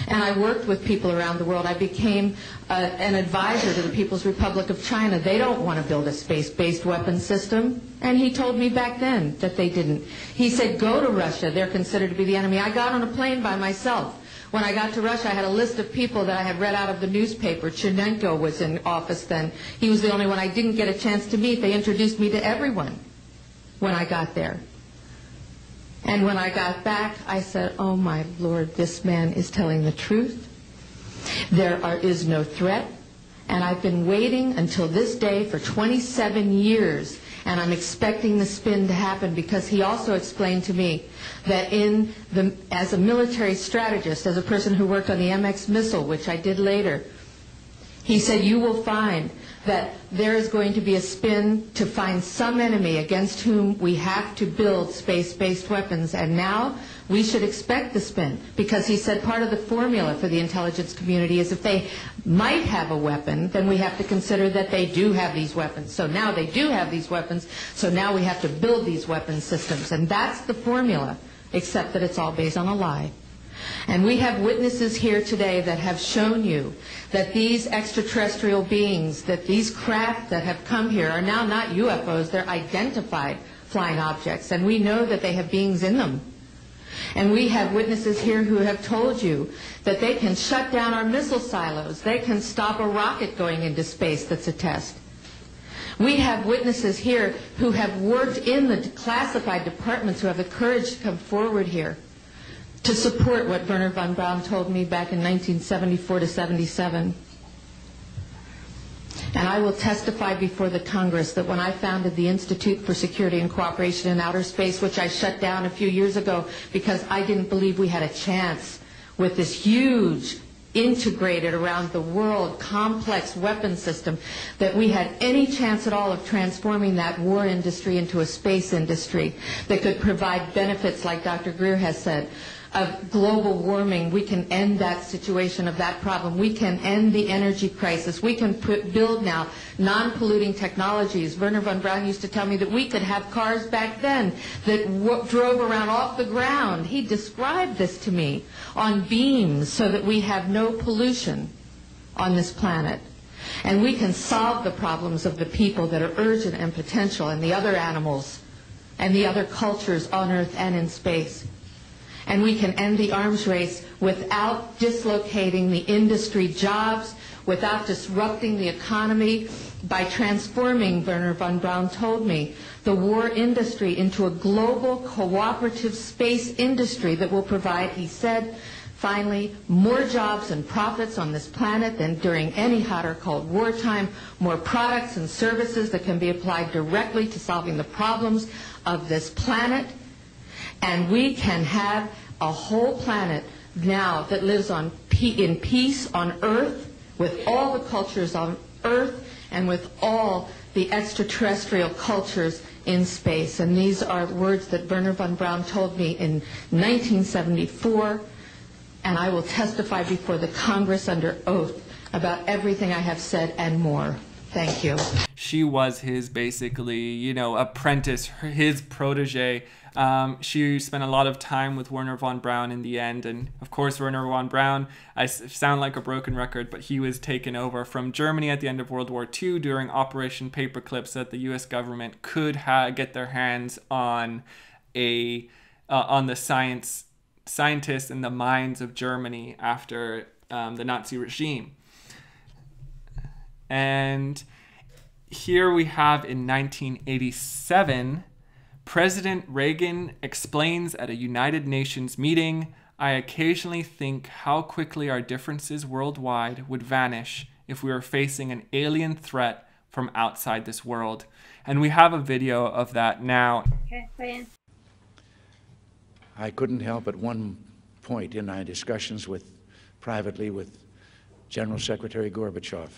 And I worked with people around the world. I became an advisor to the People's Republic of China. They don't want to build a space-based weapon system. And he told me back then that they didn't. He said, go to Russia. They're considered to be the enemy. I got on a plane by myself. When I got to Russia, I had a list of people that I had read out of the newspaper. Chernenko was in office then. He was the only one I didn't get a chance to meet. They introduced me to everyone when I got there. And when I got back, I said, oh my Lord, this man is telling the truth. There is no threat. And I've been waiting until this day for 27 years. And I'm expecting the spin to happen, because he also explained to me that as a military strategist, as a person who worked on the MX missile, which I did later, he said, you will find that there is going to be a spin to find some enemy against whom we have to build space-based weapons. And now we should expect the spin, because he said part of the formula for the intelligence community is if they might have a weapon, then we have to consider that they do have these weapons. So now they do have these weapons, so now we have to build these weapon systems. And that's the formula, except that it's all based on a lie. And we have witnesses here today that have shown you that these extraterrestrial beings, that these craft that have come here are now not UFOs, they're identified flying objects. And we know that they have beings in them. And we have witnesses here who have told you that they can shut down our missile silos. They can stop a rocket going into space that's a test. We have witnesses here who have worked in the classified departments, who have the courage to come forward here to support what Wernher von Braun told me back in 1974 to 77. And I will testify before the Congress that when I founded the Institute for Security and Cooperation in Outer Space, which I shut down a few years ago because I didn't believe we had a chance with this huge, integrated around the world, complex weapon system, that we had any chance at all of transforming that war industry into a space industry that could provide benefits, like Dr. Greer has said, of global warming. We can end that situation of that problem. We can end the energy crisis. We can build now non-polluting technologies. Wernher von Braun used to tell me that we could have cars back then that drove around off the ground. He described this to me on beams so that we have no pollution on this planet. And we can solve the problems of the people that are urgent and potential, and the other animals and the other cultures on Earth and in space. And we can end the arms race without dislocating the industry jobs, without disrupting the economy, by transforming, Wernher von Braun told me, the war industry into a global cooperative space industry that will provide, he said, finally, more jobs and profits on this planet than during any hot or cold wartime, more products and services that can be applied directly to solving the problems of this planet. And we can have a whole planet now that lives in peace on Earth, with all the cultures on Earth, and with all the extraterrestrial cultures in space. And these are words that Wernher von Braun told me in 1974, and I will testify before the Congress under oath about everything I have said and more. Thank you. She was his, basically, apprentice, his protege. She spent a lot of time with Wernher von Braun in the end. And of course, Wernher von Braun, I sound like a broken record, but he was taken over from Germany at the end of World War II during Operation Paperclip, so that the US government could get their hands on the scientists and the minds of Germany after the Nazi regime. And here we have in 1987, President Reagan explains at a United Nations meeting, I occasionally think how quickly our differences worldwide would vanish if we were facing an alien threat from outside this world. And we have a video of that now. Okay, play in. I couldn't help at one point in my discussions privately with General Secretary Gorbachev,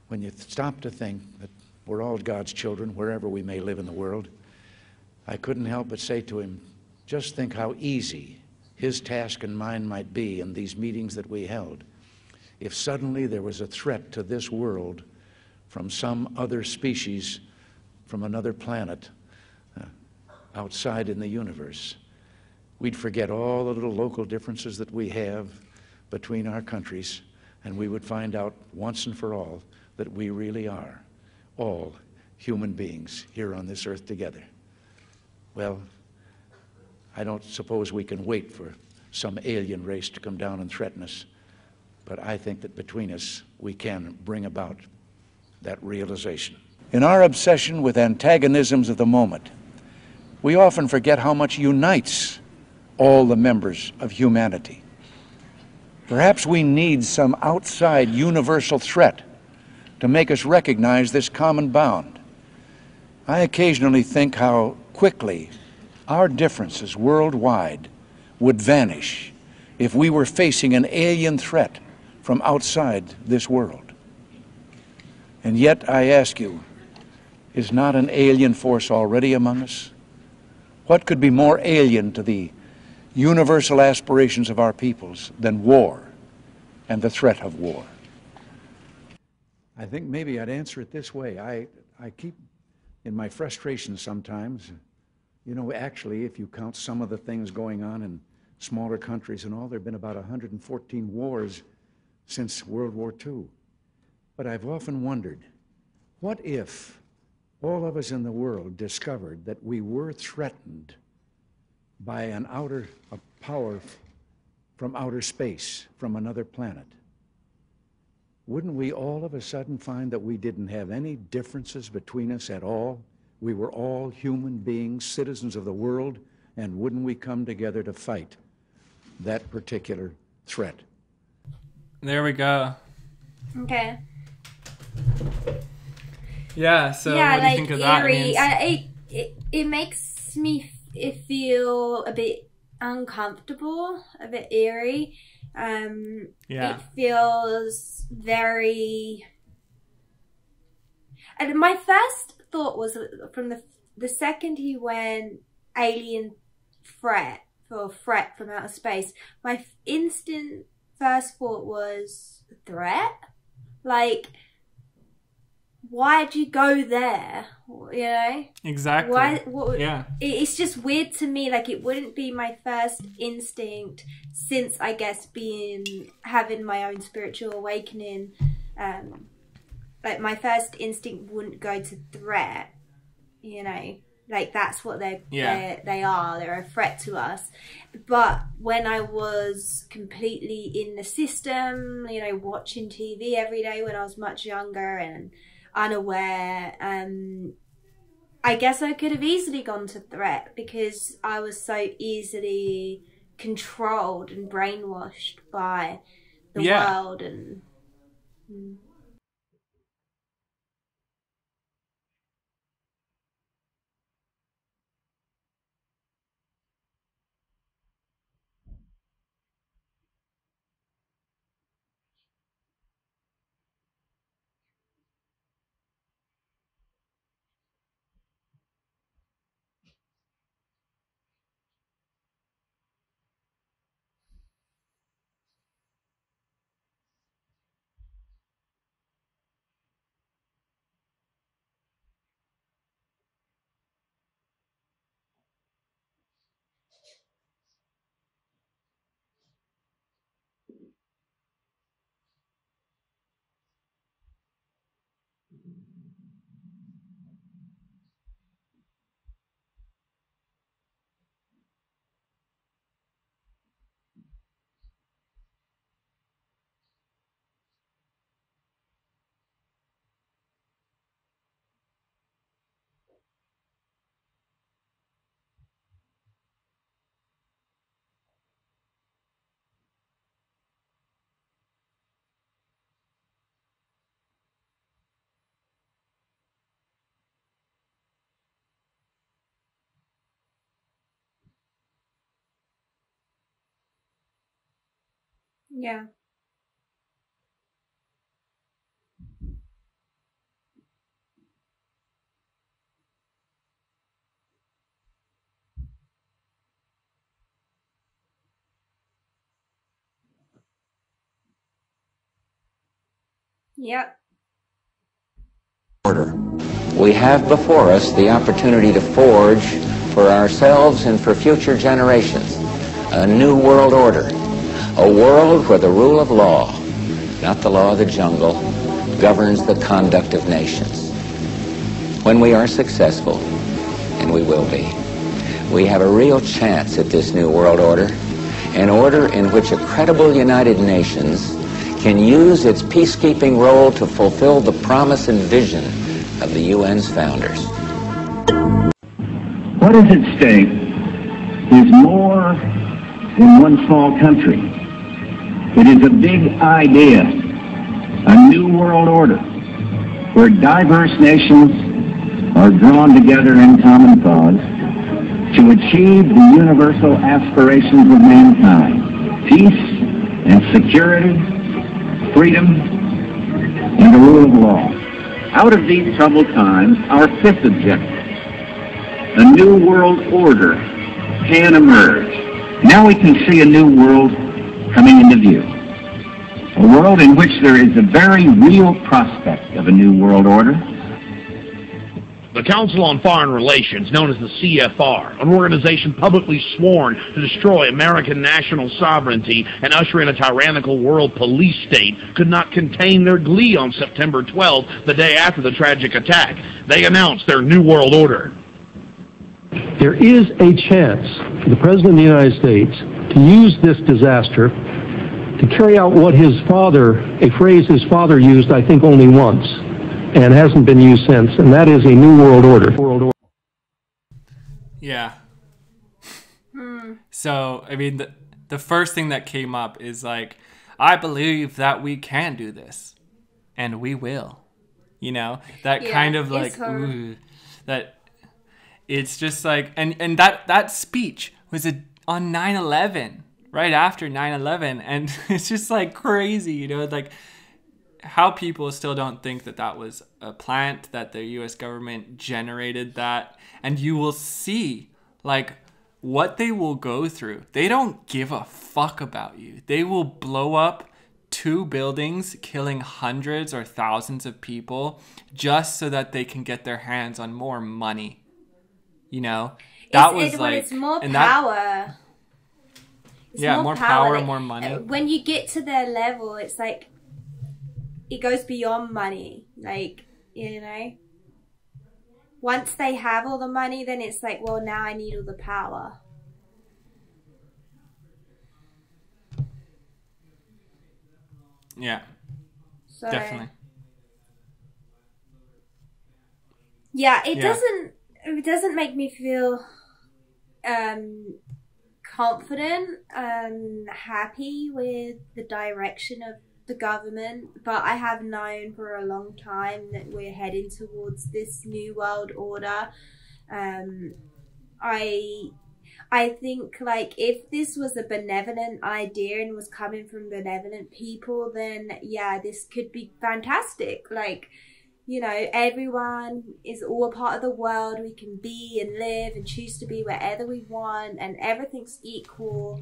when you stop to think that we're all God's children, wherever we may live in the world, I couldn't help but say to him, just think how easy his task and mine might be in these meetings that we held if suddenly there was a threat to this world from some other species, from another planet, outside in the universe. We'd forget all the little local differences that we have between our countries, and we would find out once and for all that we really are all human beings here on this earth together. Well, I don't suppose we can wait for some alien race to come down and threaten us, but I think that between us we can bring about that realization. In our obsession with antagonisms of the moment, we often forget how much unites all the members of humanity. Perhaps we need some outside universal threat to make us recognize this common bound. I occasionally think how quickly our differences worldwide would vanish if we were facing an alien threat from outside this world. And yet, I ask you, is not an alien force already among us? What could be more alien to the universal aspirations of our peoples than war and the threat of war? I think maybe I'd answer it this way. I keep, in my frustration sometimes, you know, actually, if you count some of the things going on in smaller countries and all, there have been about 114 wars since World War II. But I've often wondered, what if all of us in the world discovered that we were threatened by a power from outer space, from another planet? Wouldn't we all of a sudden find that we didn't have any differences between us at all? We were all human beings, citizens of the world, and wouldn't we come together to fight that particular threat? There we go. Okay. Yeah, so what do you think of that? It makes me feel a bit uncomfortable, a bit eerie. Yeah. It feels very... And my first thought was, from the second he went alien threat from outer space, my instant first thought was threat. Like, why'd you go there? You know? Exactly. Yeah. It's just weird to me. Like, it wouldn't be my first instinct since, I guess, having my own spiritual awakening. Like, my first instinct wouldn't go to threat, you know, like that's what they are. They're a threat to us. But when I was completely in the system, you know, watching TV every day when I was much younger and unaware, I guess I could have easily gone to threat because I was so easily controlled and brainwashed by the world and... Yeah. Yep. Order. We have before us the opportunity to forge for ourselves and for future generations a new world order, a world where the rule of law, not the law of the jungle, governs the conduct of nations. When we are successful, and we will be, we have a real chance at this new world order, an order in which a credible United Nations can use its peacekeeping role to fulfill the promise and vision of the UN's founders. What is at stake is more than one small country. It is a big idea, a new world order, where diverse nations are drawn together in common cause to achieve the universal aspirations of mankind: peace and security, freedom, and the rule of law. Out of these troubled times, our fifth objective, a new world order, can emerge. Now we can see a new world coming into view. A world in which there is a very real prospect of a new world order. The Council on Foreign Relations, known as the CFR, an organization publicly sworn to destroy American national sovereignty and usher in a tyrannical world police state, could not contain their glee on September 12th, the day after the tragic attack. They announced their New World Order. There is a chance for the President of the United States to use this disaster to carry out what his father, a phrase his father used, I think, only once, and hasn't been used since, and that is a new world order. Yeah. So, I mean, the first thing that came up is like, I believe that we can do this, and we will. You know, that kind of like, ooh, that it's just like, and that speech was on 9/11, right after 9/11, and it's just like crazy, you know, like, how people still don't think that that was a plant, that the U.S. government generated that. And you will see, like, what they will go through. They don't give a fuck about you. They will blow up 2 buildings, killing hundreds or thousands of people, just so that they can get their hands on more money. You know? That was like... It's more power. Yeah, more power, like, more money. When you get to their level, it's like... It goes beyond money, like, you know. Once they have all the money, then it's like, well, now I need all the power. Yeah, so, definitely. Yeah, it doesn't make me feel confident and happy with the direction of the government, but I have known for a long time that we're heading towards this new world order. I think, like, if this was a benevolent idea and was coming from benevolent people, then yeah, this could be fantastic. Like, you know, everyone is all a part of the world. We can be and live and choose to be wherever we want, and everything's equal.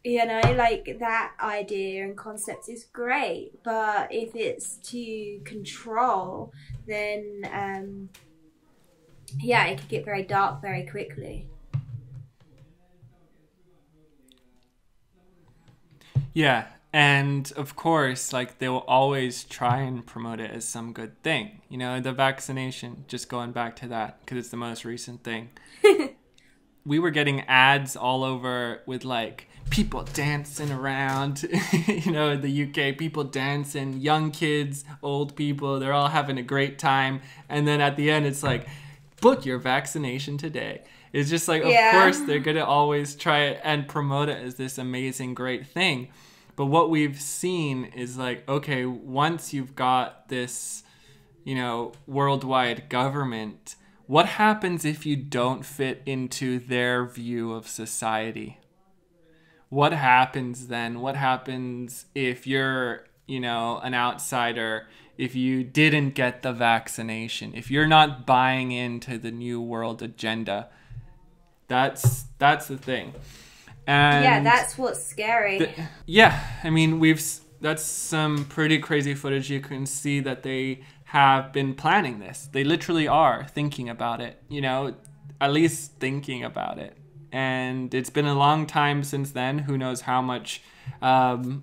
You know, like, that idea and concept is great, but if it's to control, then yeah, it could get very dark very quickly. Yeah, and of course, like, they will always try and promote it as some good thing. You know, the vaccination, just going back to that, because it's the most recent thing. We were getting ads all over with, like, people dancing around, you know, in the UK, people dancing, young kids, old people, they're all having a great time. And then at the end, it's like, book your vaccination today. It's just like, of course, they're going to always try it and promote it as this amazing, great thing. But what we've seen is like, okay, once you've got this, you know, worldwide government, what happens if you don't fit into their view of society? what happens then? What happens if you're, you know, an outsider, if you didn't get the vaccination, if you're not buying into the New World agenda? That's the thing. And yeah, that's what's scary. I mean, that's some pretty crazy footage. You can see that they have been planning this. They literally are thinking about it, you know, at least thinking about it. And it's been a long time since then. Who knows how much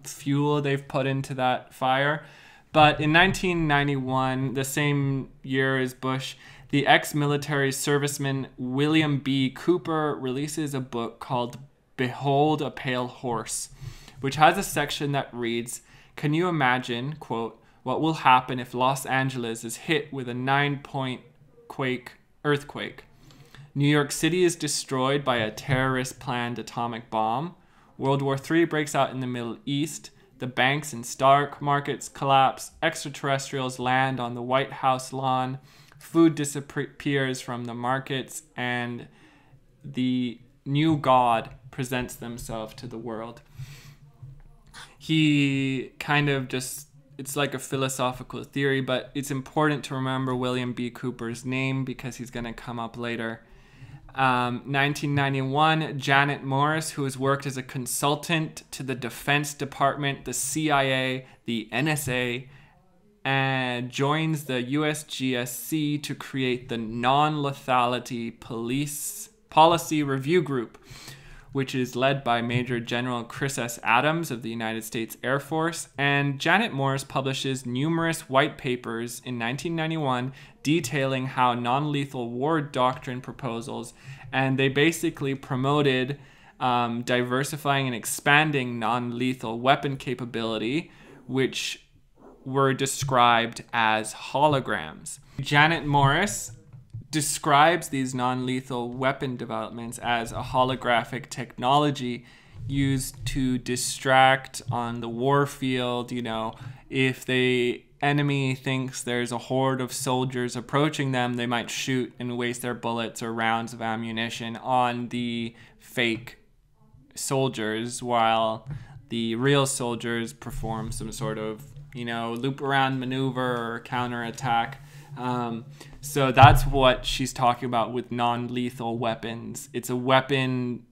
fuel they've put into that fire. But in 1991, the same year as Bush, the ex-military serviceman William B. Cooper releases a book called Behold a Pale Horse, which has a section that reads, "Can you imagine, quote, what will happen if Los Angeles is hit with a 9-point earthquake? New York City is destroyed by a terrorist-planned atomic bomb. World War III breaks out in the Middle East. The banks and stock markets collapse. Extraterrestrials land on the White House lawn. Food disappears from the markets, and the new God presents themselves to the world." He kind of just, it's like a philosophical theory, but it's important to remember William B. Cooper's name because he's going to come up later. 1991, Janet Morris, who has worked as a consultant to the Defense Department, the CIA, the NSA, and joins the USGSC to create the Non-Lethality Policy Review Group, which is led by Major General Chris S. Adams of the United States Air Force. And Janet Morris publishes numerous white papers in 1991 detailing how non-lethal war doctrine proposals, and they basically promoted diversifying and expanding non-lethal weapon capability, which were described as holograms. Janet Morris describes these non-lethal weapon developments as a holographic technology used to distract on the war field. You know, if the enemy thinks there's a horde of soldiers approaching them, they might shoot and waste their bullets or rounds of ammunition on the fake soldiers, while the real soldiers perform some sort of, you know, loop around maneuver or counterattack. So that's what she's talking about with non-lethal weapons. It's a weapon,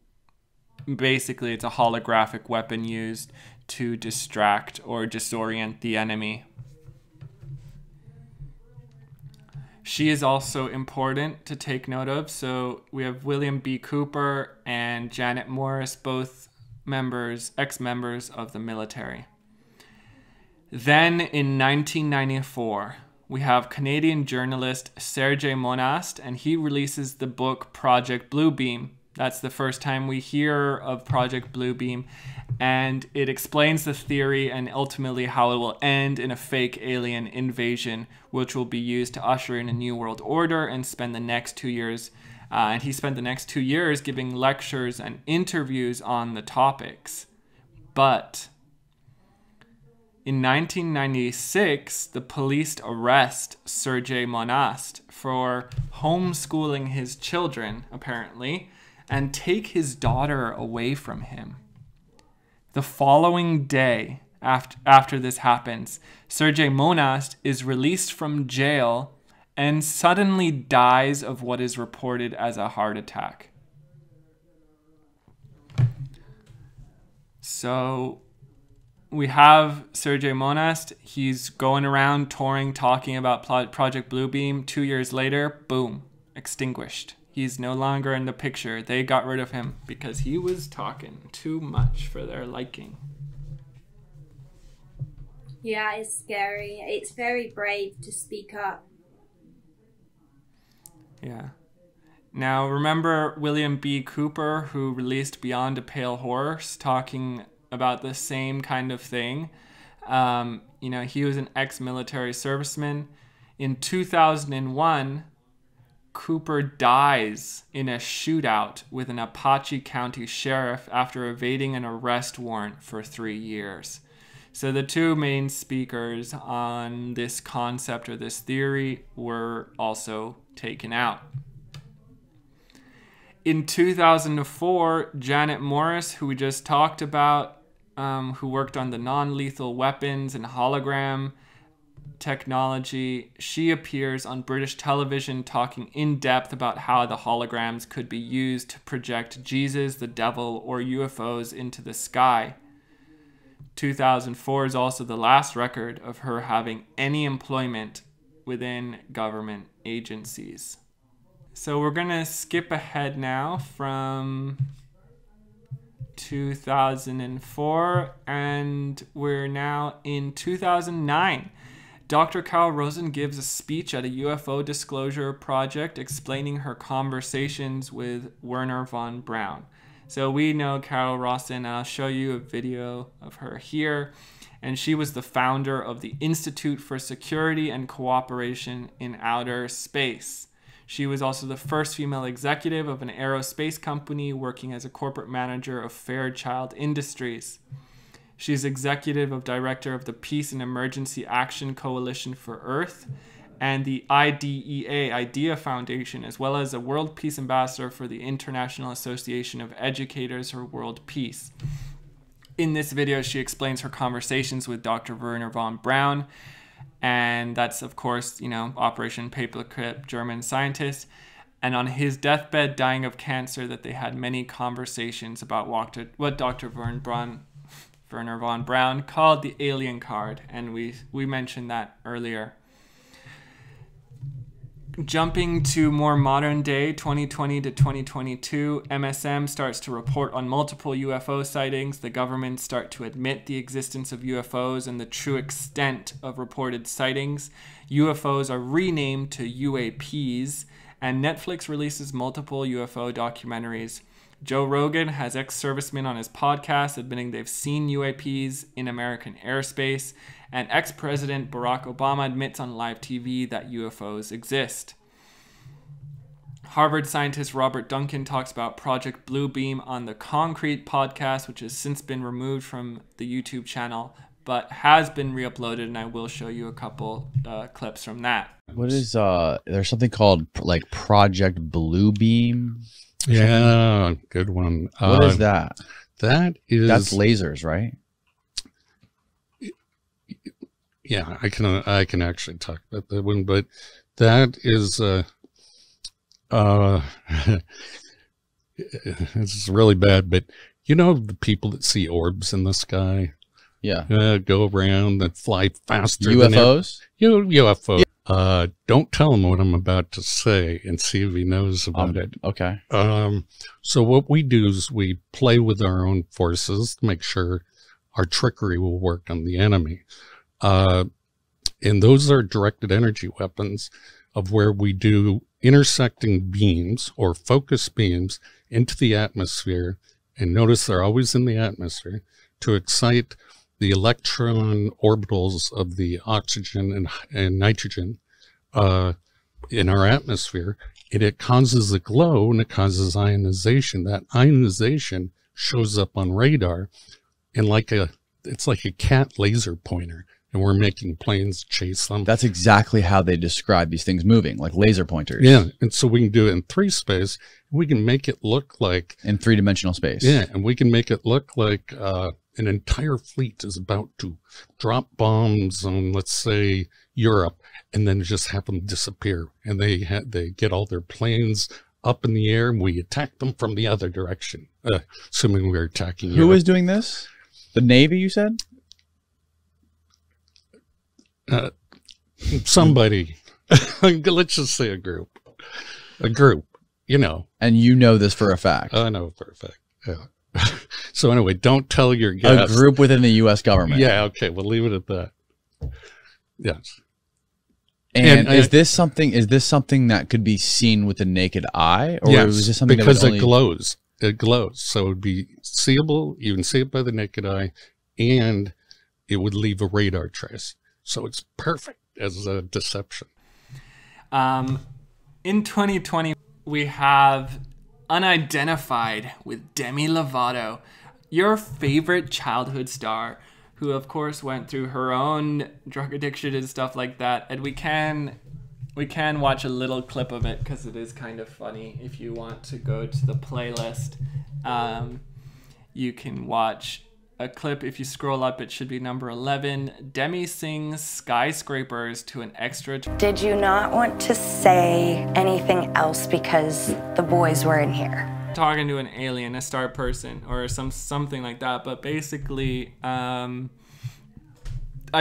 basically it's a holographic weapon used to distract or disorient the enemy. She is also important to take note of. So we have William B. Cooper and Janet Morris, both ex-members of the military. Then in 1994, we have Canadian journalist Sergei Monast, and he releases the book Project Bluebeam. That's the first time we hear of Project Bluebeam, and it explains the theory and ultimately how it will end in a fake alien invasion, which will be used to usher in a new world order and spend the next 2 years. And he spent the next 2 years giving lectures and interviews on the topics. But in 1996, the police arrest Sergei Monast for homeschooling his children, apparently, and take his daughter away from him. The following day, after this happens, Sergei Monast is released from jail and suddenly dies of what is reported as a heart attack. So we have Sergei Monast. He's going around touring, talking about Project Bluebeam. 2 years later, boom, extinguished. He's no longer in the picture. They got rid of him because he was talking too much for their liking. Yeah, it's scary. It's very brave to speak up. Yeah. Now, remember William B. Cooper, who released Beyond a Pale Horse, talking about the same kind of thing? You know, he was an ex-military serviceman. In 2001, Cooper dies in a shootout with an Apache County sheriff after evading an arrest warrant for 3 years. So the two main speakers on this concept or this theory were also taken out. In 2004, Janet Morris, who we just talked about, who worked on the non-lethal weapons and hologram technology, she appears on British television talking in depth about how the holograms could be used to project Jesus, the devil, or UFOs into the sky. 2004 is also the last record of her having any employment within government agencies. So we're going to skip ahead now from 2004, and we're now in 2009. Dr. Carol Rosen gives a speech at a UFO disclosure project explaining her conversations with Wernher von Braun. So we know Carol Rosen, and I'll show you a video of her here. And she was the founder of the Institute for Security and Cooperation in Outer Space. She was also the first female executive of an aerospace company working as a corporate manager of Fairchild Industries. She's executive director of the Peace and Emergency Action Coalition for Earth and the IDEA Idea Foundation, as well as a World Peace Ambassador for the International Association of Educators for World Peace. In this video, she explains her conversations with Dr. Wernher von Braun, and that's, of course, you know, Operation Paperclip, German scientist, and on his deathbed, dying of cancer, that they had many conversations about what Dr. Wernher von Braun called the alien card, and we mentioned that earlier. Jumping to more modern day, 2020 to 2022, MSM starts to report on multiple UFO sightings. The government start to admit the existence of UFOs and the true extent of reported sightings. UFOs are renamed to UAPs, and Netflix releases multiple UFO documentaries. Joe Rogan has ex-servicemen on his podcast admitting they've seen UAPs in American airspace, and ex-President Barack Obama admits on live TV that UFOs exist. Harvard scientist Robert Duncan talks about Project Bluebeam on the Concrete podcast, which has since been removed from the YouTube channel, but has been re-uploaded, and I will show you a couple clips from that. What is, there's something called like Project Bluebeam? Yeah, good one. What is that? That's lasers, right? Yeah, I can actually talk about that one, but that is it's really bad. But you know the people that see orbs in the sky, go around that fly faster. UFOs. UFOs. Yeah. Don't tell him what I'm about to say and see if he knows about it. Okay. So what we do is we play with our own forces to make sure our trickery will work on the enemy. And those are directed energy weapons of where we do intersecting beams or focus beams into the atmosphere. And notice they're always in the atmosphere to excite the electron orbitals of the oxygen and nitrogen in our atmosphere, and it causes a glow and it causes ionization. That ionization shows up on radar and it's like a cat laser pointer, and we're making planes chase them. That's exactly how they describe these things moving, like laser pointers. Yeah, and so we can do it in 3 space. We can make it look like in 3-dimensional space. Yeah, and we can make it look like an entire fleet is about to drop bombs on, let's say, Europe, and then just have them disappear. And they get all their planes up in the air, and we attack them from the other direction, assuming we're attacking Europe. Who is doing this? The Navy, you said? Somebody. Let's just say a group, you know. And you know this for a fact. I know for a fact, yeah. So anyway, don't tell your guests. A group within the U.S. government. Yeah, okay, we'll leave it at that. Yes. And is this something that could be seen with the naked eye, or yes, is this something because that would it glows? It glows, so it would be seeable. You can see it by the naked eye, and it would leave a radar trace. So it's perfect as a deception. In 2020, we have Unidentified with Demi Lovato, your favorite childhood star, who of course went through her own drug addiction and stuff like that. And we can we can watch a little clip of it because it is kind of funny. If you want to go to the playlist, you can watch a clip. If you scroll up, it should be number 11. Demi sings Skyscrapers to an extra. Did you not want to say anything else because the boys were in here? Talking to an alien, a star person, or something like that. But basically, I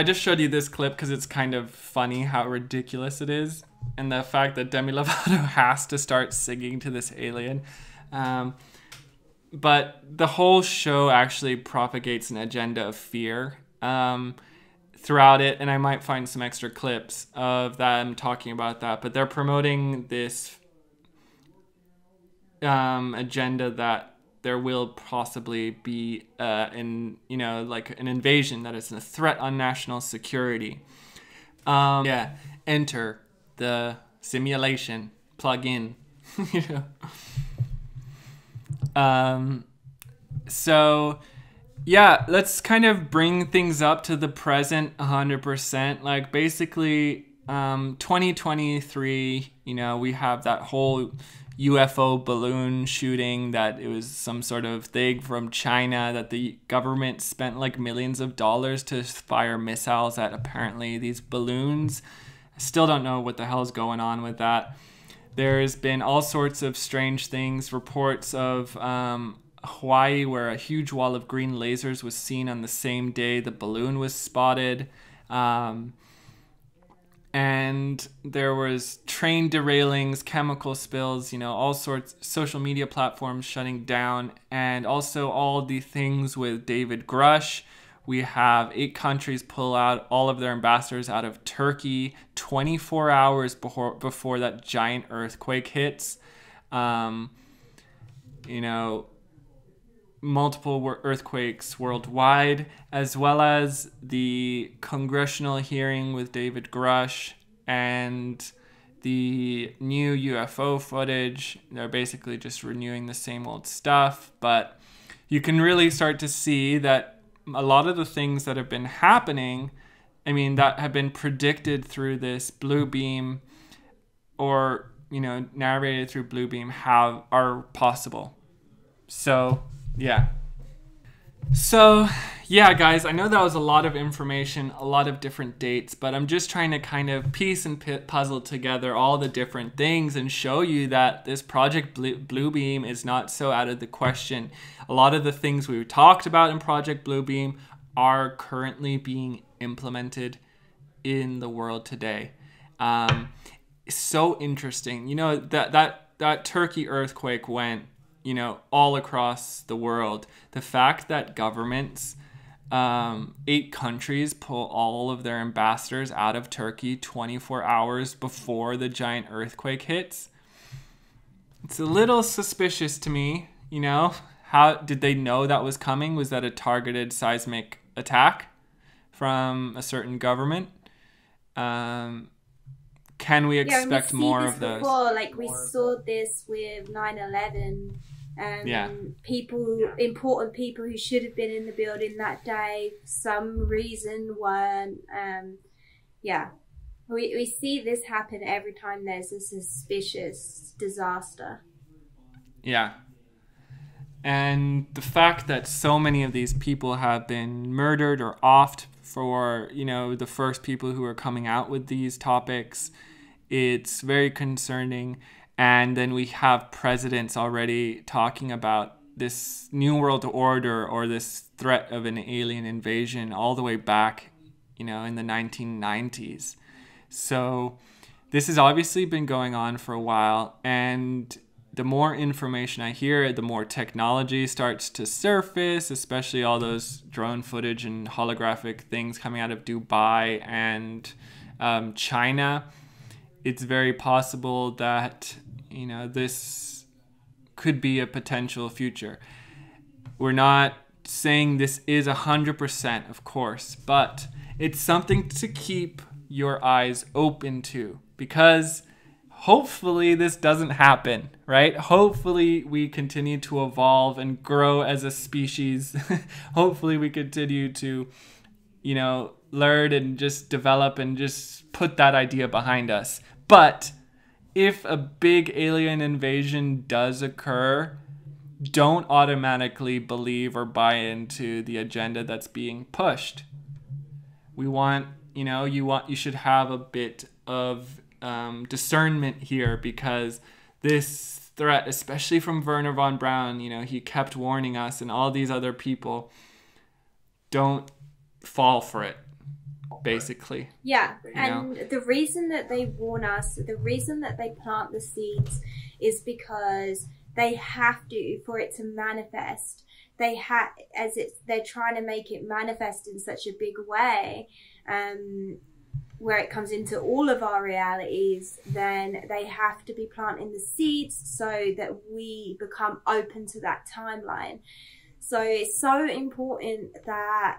just showed you this clip because it's kind of funny how ridiculous it is. And the fact that Demi Lovato has to start singing to this alien. But the whole show actually propagates an agenda of fear throughout it. And I might find some extra clips of them talking about that. But they're promoting this agenda that there will possibly be an invasion that is a threat on national security. Enter the simulation, plug in. So yeah, let's kind of bring things up to the present 100%. Like basically 2023, we have that whole UFO balloon shooting that it was some sort of thing from China that the government spent like millions of dollars to fire missiles at apparently these balloons. I still don't know what the hell's going on with that. There's been all sorts of strange things, reports of Hawaii where a huge wall of green lasers was seen on the same day the balloon was spotted. And there was train derailings, chemical spills, all sorts, social media platforms shutting down, and also all the things with David Grush. We have 8 countries pull out all of their ambassadors out of Turkey 24 hours before that giant earthquake hits. Multiple earthquakes worldwide, as well as the congressional hearing with David Grush and the new UFO footage. They're basically just renewing the same old stuff, but you can really start to see that a lot of the things that have been happening, that have been predicted through this blue beam or, narrated through blue beam are possible. So yeah, guys, I know that was a lot of information, a lot of different dates, but I'm just trying to kind of piece and puzzle together all the different things and show you that this Project Bluebeam is not so out of the question. A lot of the things we talked about in Project Bluebeam are currently being implemented in the world today. It's so interesting. That Turkey earthquake went all across the world. The fact that governments, 8 countries pull all of their ambassadors out of Turkey 24 hours before the giant earthquake hits, it's a little suspicious to me. How did they know that was coming? Was that a targeted seismic attack from a certain government? Can we expect more of those? Before, like we saw this with 9/11. Important people who should have been in the building that day, for some reason weren't. We see this happen every time there's a suspicious disaster. Yeah. And the fact that so many of these people have been murdered or offed for, the first people who are coming out with these topics, it's very concerning. And then we have presidents already talking about this new world order or this threat of an alien invasion all the way back, in the 1990s. So this has obviously been going on for a while. And the more information I hear, the more technology starts to surface, especially all those drone footage and holographic things coming out of Dubai and China. It's very possible that this could be a potential future. We're not saying this is 100%, of course, but it's something to keep your eyes open to, because hopefully this doesn't happen, right? Hopefully we continue to evolve and grow as a species. Hopefully we continue to, learn and just develop and just put that idea behind us. But if a big alien invasion does occur, don't automatically believe or buy into the agenda that's being pushed. We want, you should have a bit of discernment here, because this threat, especially from Wernher von Braun, he kept warning us, and all these other people, don't fall for it, basically. Yeah, and the reason that they warn us, the reason that they plant the seeds, is because they have to, for it to manifest. They're trying to make it manifest in such a big way, where it comes into all of our realities, then they have to be planting the seeds so that we become open to that timeline. So it's so important that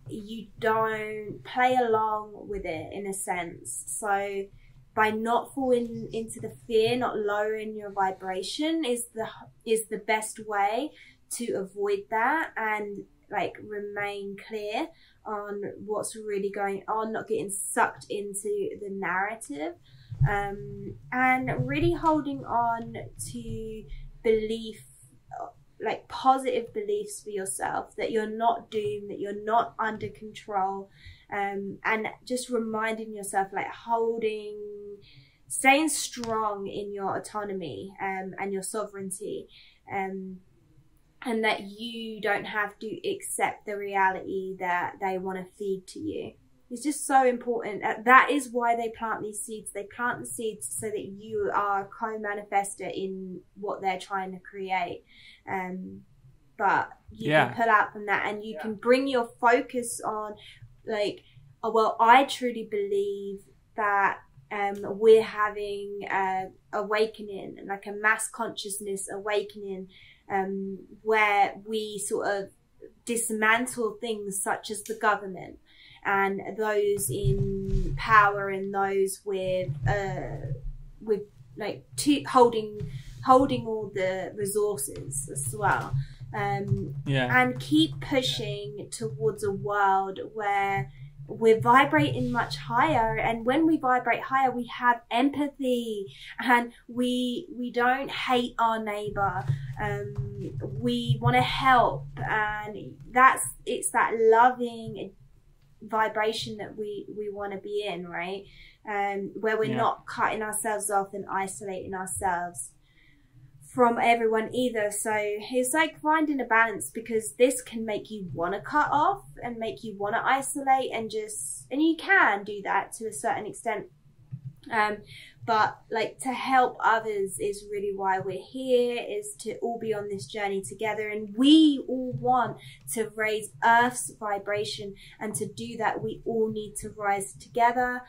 you don't play along with it, in a sense. So by not falling into the fear, not lowering your vibration is the best way to avoid that, and like remain clear on what's really going on, not getting sucked into the narrative, and really holding on to belief, like positive beliefs for yourself, that you're not doomed, that you're not under control, and just reminding yourself, like staying strong in your autonomy and your sovereignty, and that you don't have to accept the reality that they want to feed to you. It's just so important. That is why they plant these seeds. They plant the seeds so that you are a co-manifester in what they're trying to create. But you can pull out from that, and you can bring your focus on, like, oh, well, I truly believe that we're having a awakening, like a mass consciousness awakening, where we sort of dismantle things such as the government and those in power, and those with like holding all the resources as well, and keep pushing towards a world where we're vibrating much higher. And when we vibrate higher, we have empathy, and we don't hate our neighbor. We want to help, and it's that loving vibration that we want to be in, right? Where we're not cutting ourselves off and isolating ourselves from everyone either. So it's like finding a balance, because this can make you want to cut off and make you want to isolate, and you can do that to a certain extent, but like to help others is really why we're here, is to all be on this journey together. And we all want to raise Earth's vibration, and to do that we all need to rise together.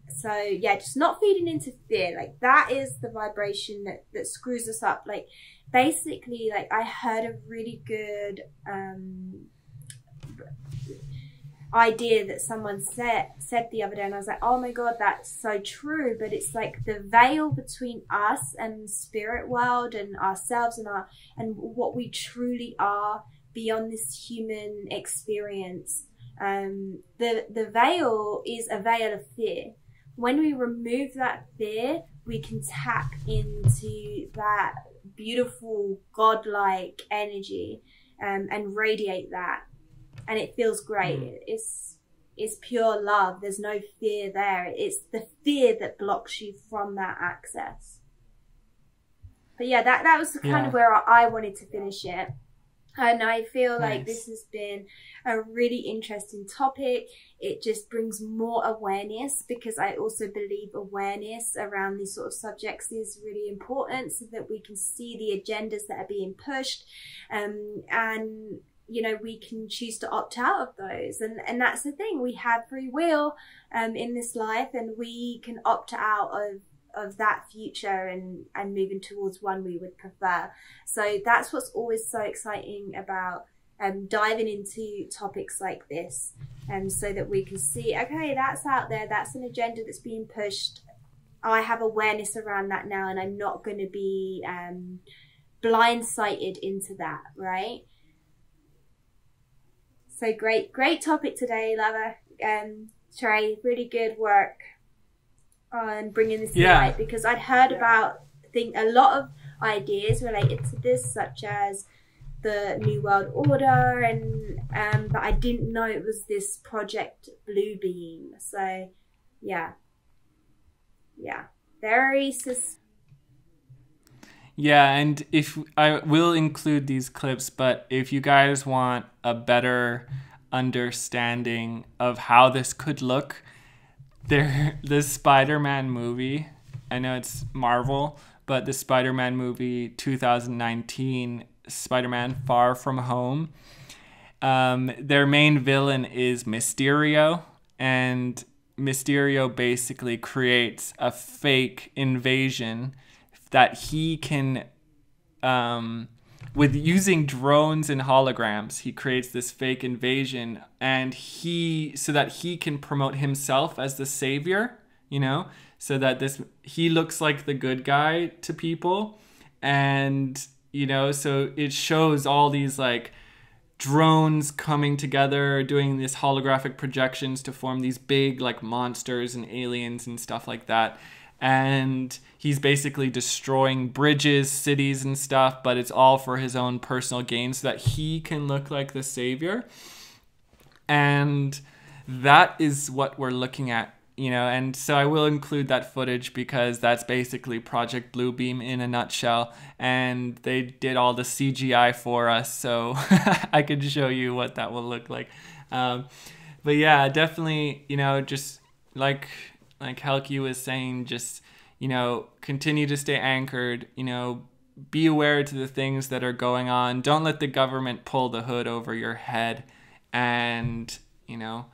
So yeah, just not feeding into fear. Like that is the vibration that screws us up. Like basically, like I heard a really good idea that someone said the other day, and I was like, oh my god, that's so true. But it's like the veil between us and the spirit world and ourselves and what we truly are beyond this human experience. The veil is a veil of fear. When we remove that fear, we can tap into that beautiful godlike energy, and radiate that, and it feels great. It's pure love. There's no fear there. It's the fear that blocks you from that access. But yeah, that was kind of where I wanted to finish it. And I feel like this has been a really interesting topic. It just brings more awareness, because I also believe awareness around these sort of subjects is really important, so that we can see the agendas that are being pushed, and you know, we can choose to opt out of those. And that's the thing, we have free will in this life, and we can opt out of that future and moving towards one we would prefer. So that's what's always so exciting about diving into topics like this, so that we can see, okay, that's out there, that's an agenda that's being pushed. I have awareness around that now, and I'm not going to be blindsided into that, right? So great topic today, Lava. Trey, really good work. bringing this to light, because I'd heard about a lot of ideas related to this, such as the New World Order, and but I didn't know it was this Project Bluebeam. So yeah, very Yeah, and if I will include these clips, but if you guys want a better understanding of how this could look, the Spider-Man movie, I know it's Marvel, but the Spider-Man movie 2019, Spider-Man Far From Home, their main villain is Mysterio, and Mysterio basically creates a fake invasion that he can, with using drones and holograms, he creates this fake invasion, and so that he can promote himself as the savior, you know, so that he looks like the good guy to people. And, you know, so it shows all these like drones coming together, doing these holographic projections to form these big like monsters and aliens and stuff like that. And he's basically destroying bridges, cities and stuff, but it's all for his own personal gain so that he can look like the savior. And that is what we're looking at, you know, and so I will include that footage because that's basically Project Bluebeam in a nutshell, and they did all the CGI for us, so I could show you what that will look like. But yeah, definitely, you know, just like Helki was saying, just, you know, continue to stay anchored, you know, be aware to the things that are going on. Don't let the government pull the hood over your head, and, you know,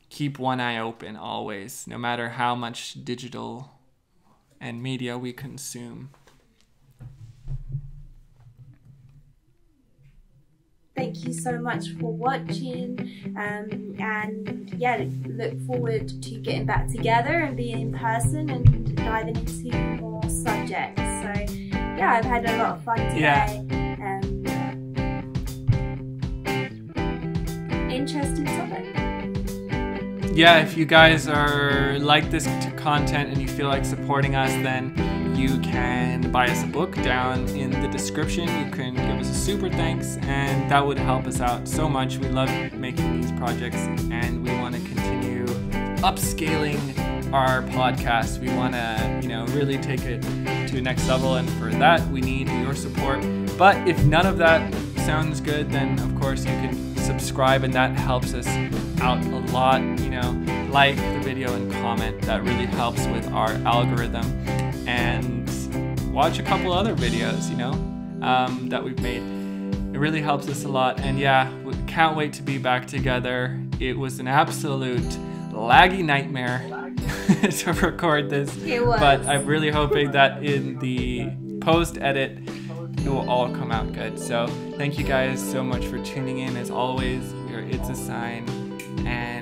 keep one eye open always, no matter how much digital and media we consume. Thank you so much for watching, and yeah, look forward to getting back together and being in person and diving into more subjects. So yeah, I've had a lot of fun today. Interesting topic. Yeah, if you guys are like this content and you feel like supporting us, then you can buy us a book down in the description. You can give us a super thanks, and that would help us out so much. We love making these projects, and we want to continue upscaling our podcast. We want to, you know, really take it to the next level, and for that we need your support. But if none of that sounds good, then of course you can subscribe, and that helps us out a lot. You know, like the video and comment. That really helps with our algorithm. And watch a couple other videos, you know, that we've made. It really helps us a lot. And yeah, we can't wait to be back together. It was an absolute laggy nightmare to record this. It was. But I'm really hoping that in the post-edit, it will all come out good. So thank you guys so much for tuning in. As always, It's a Sign, and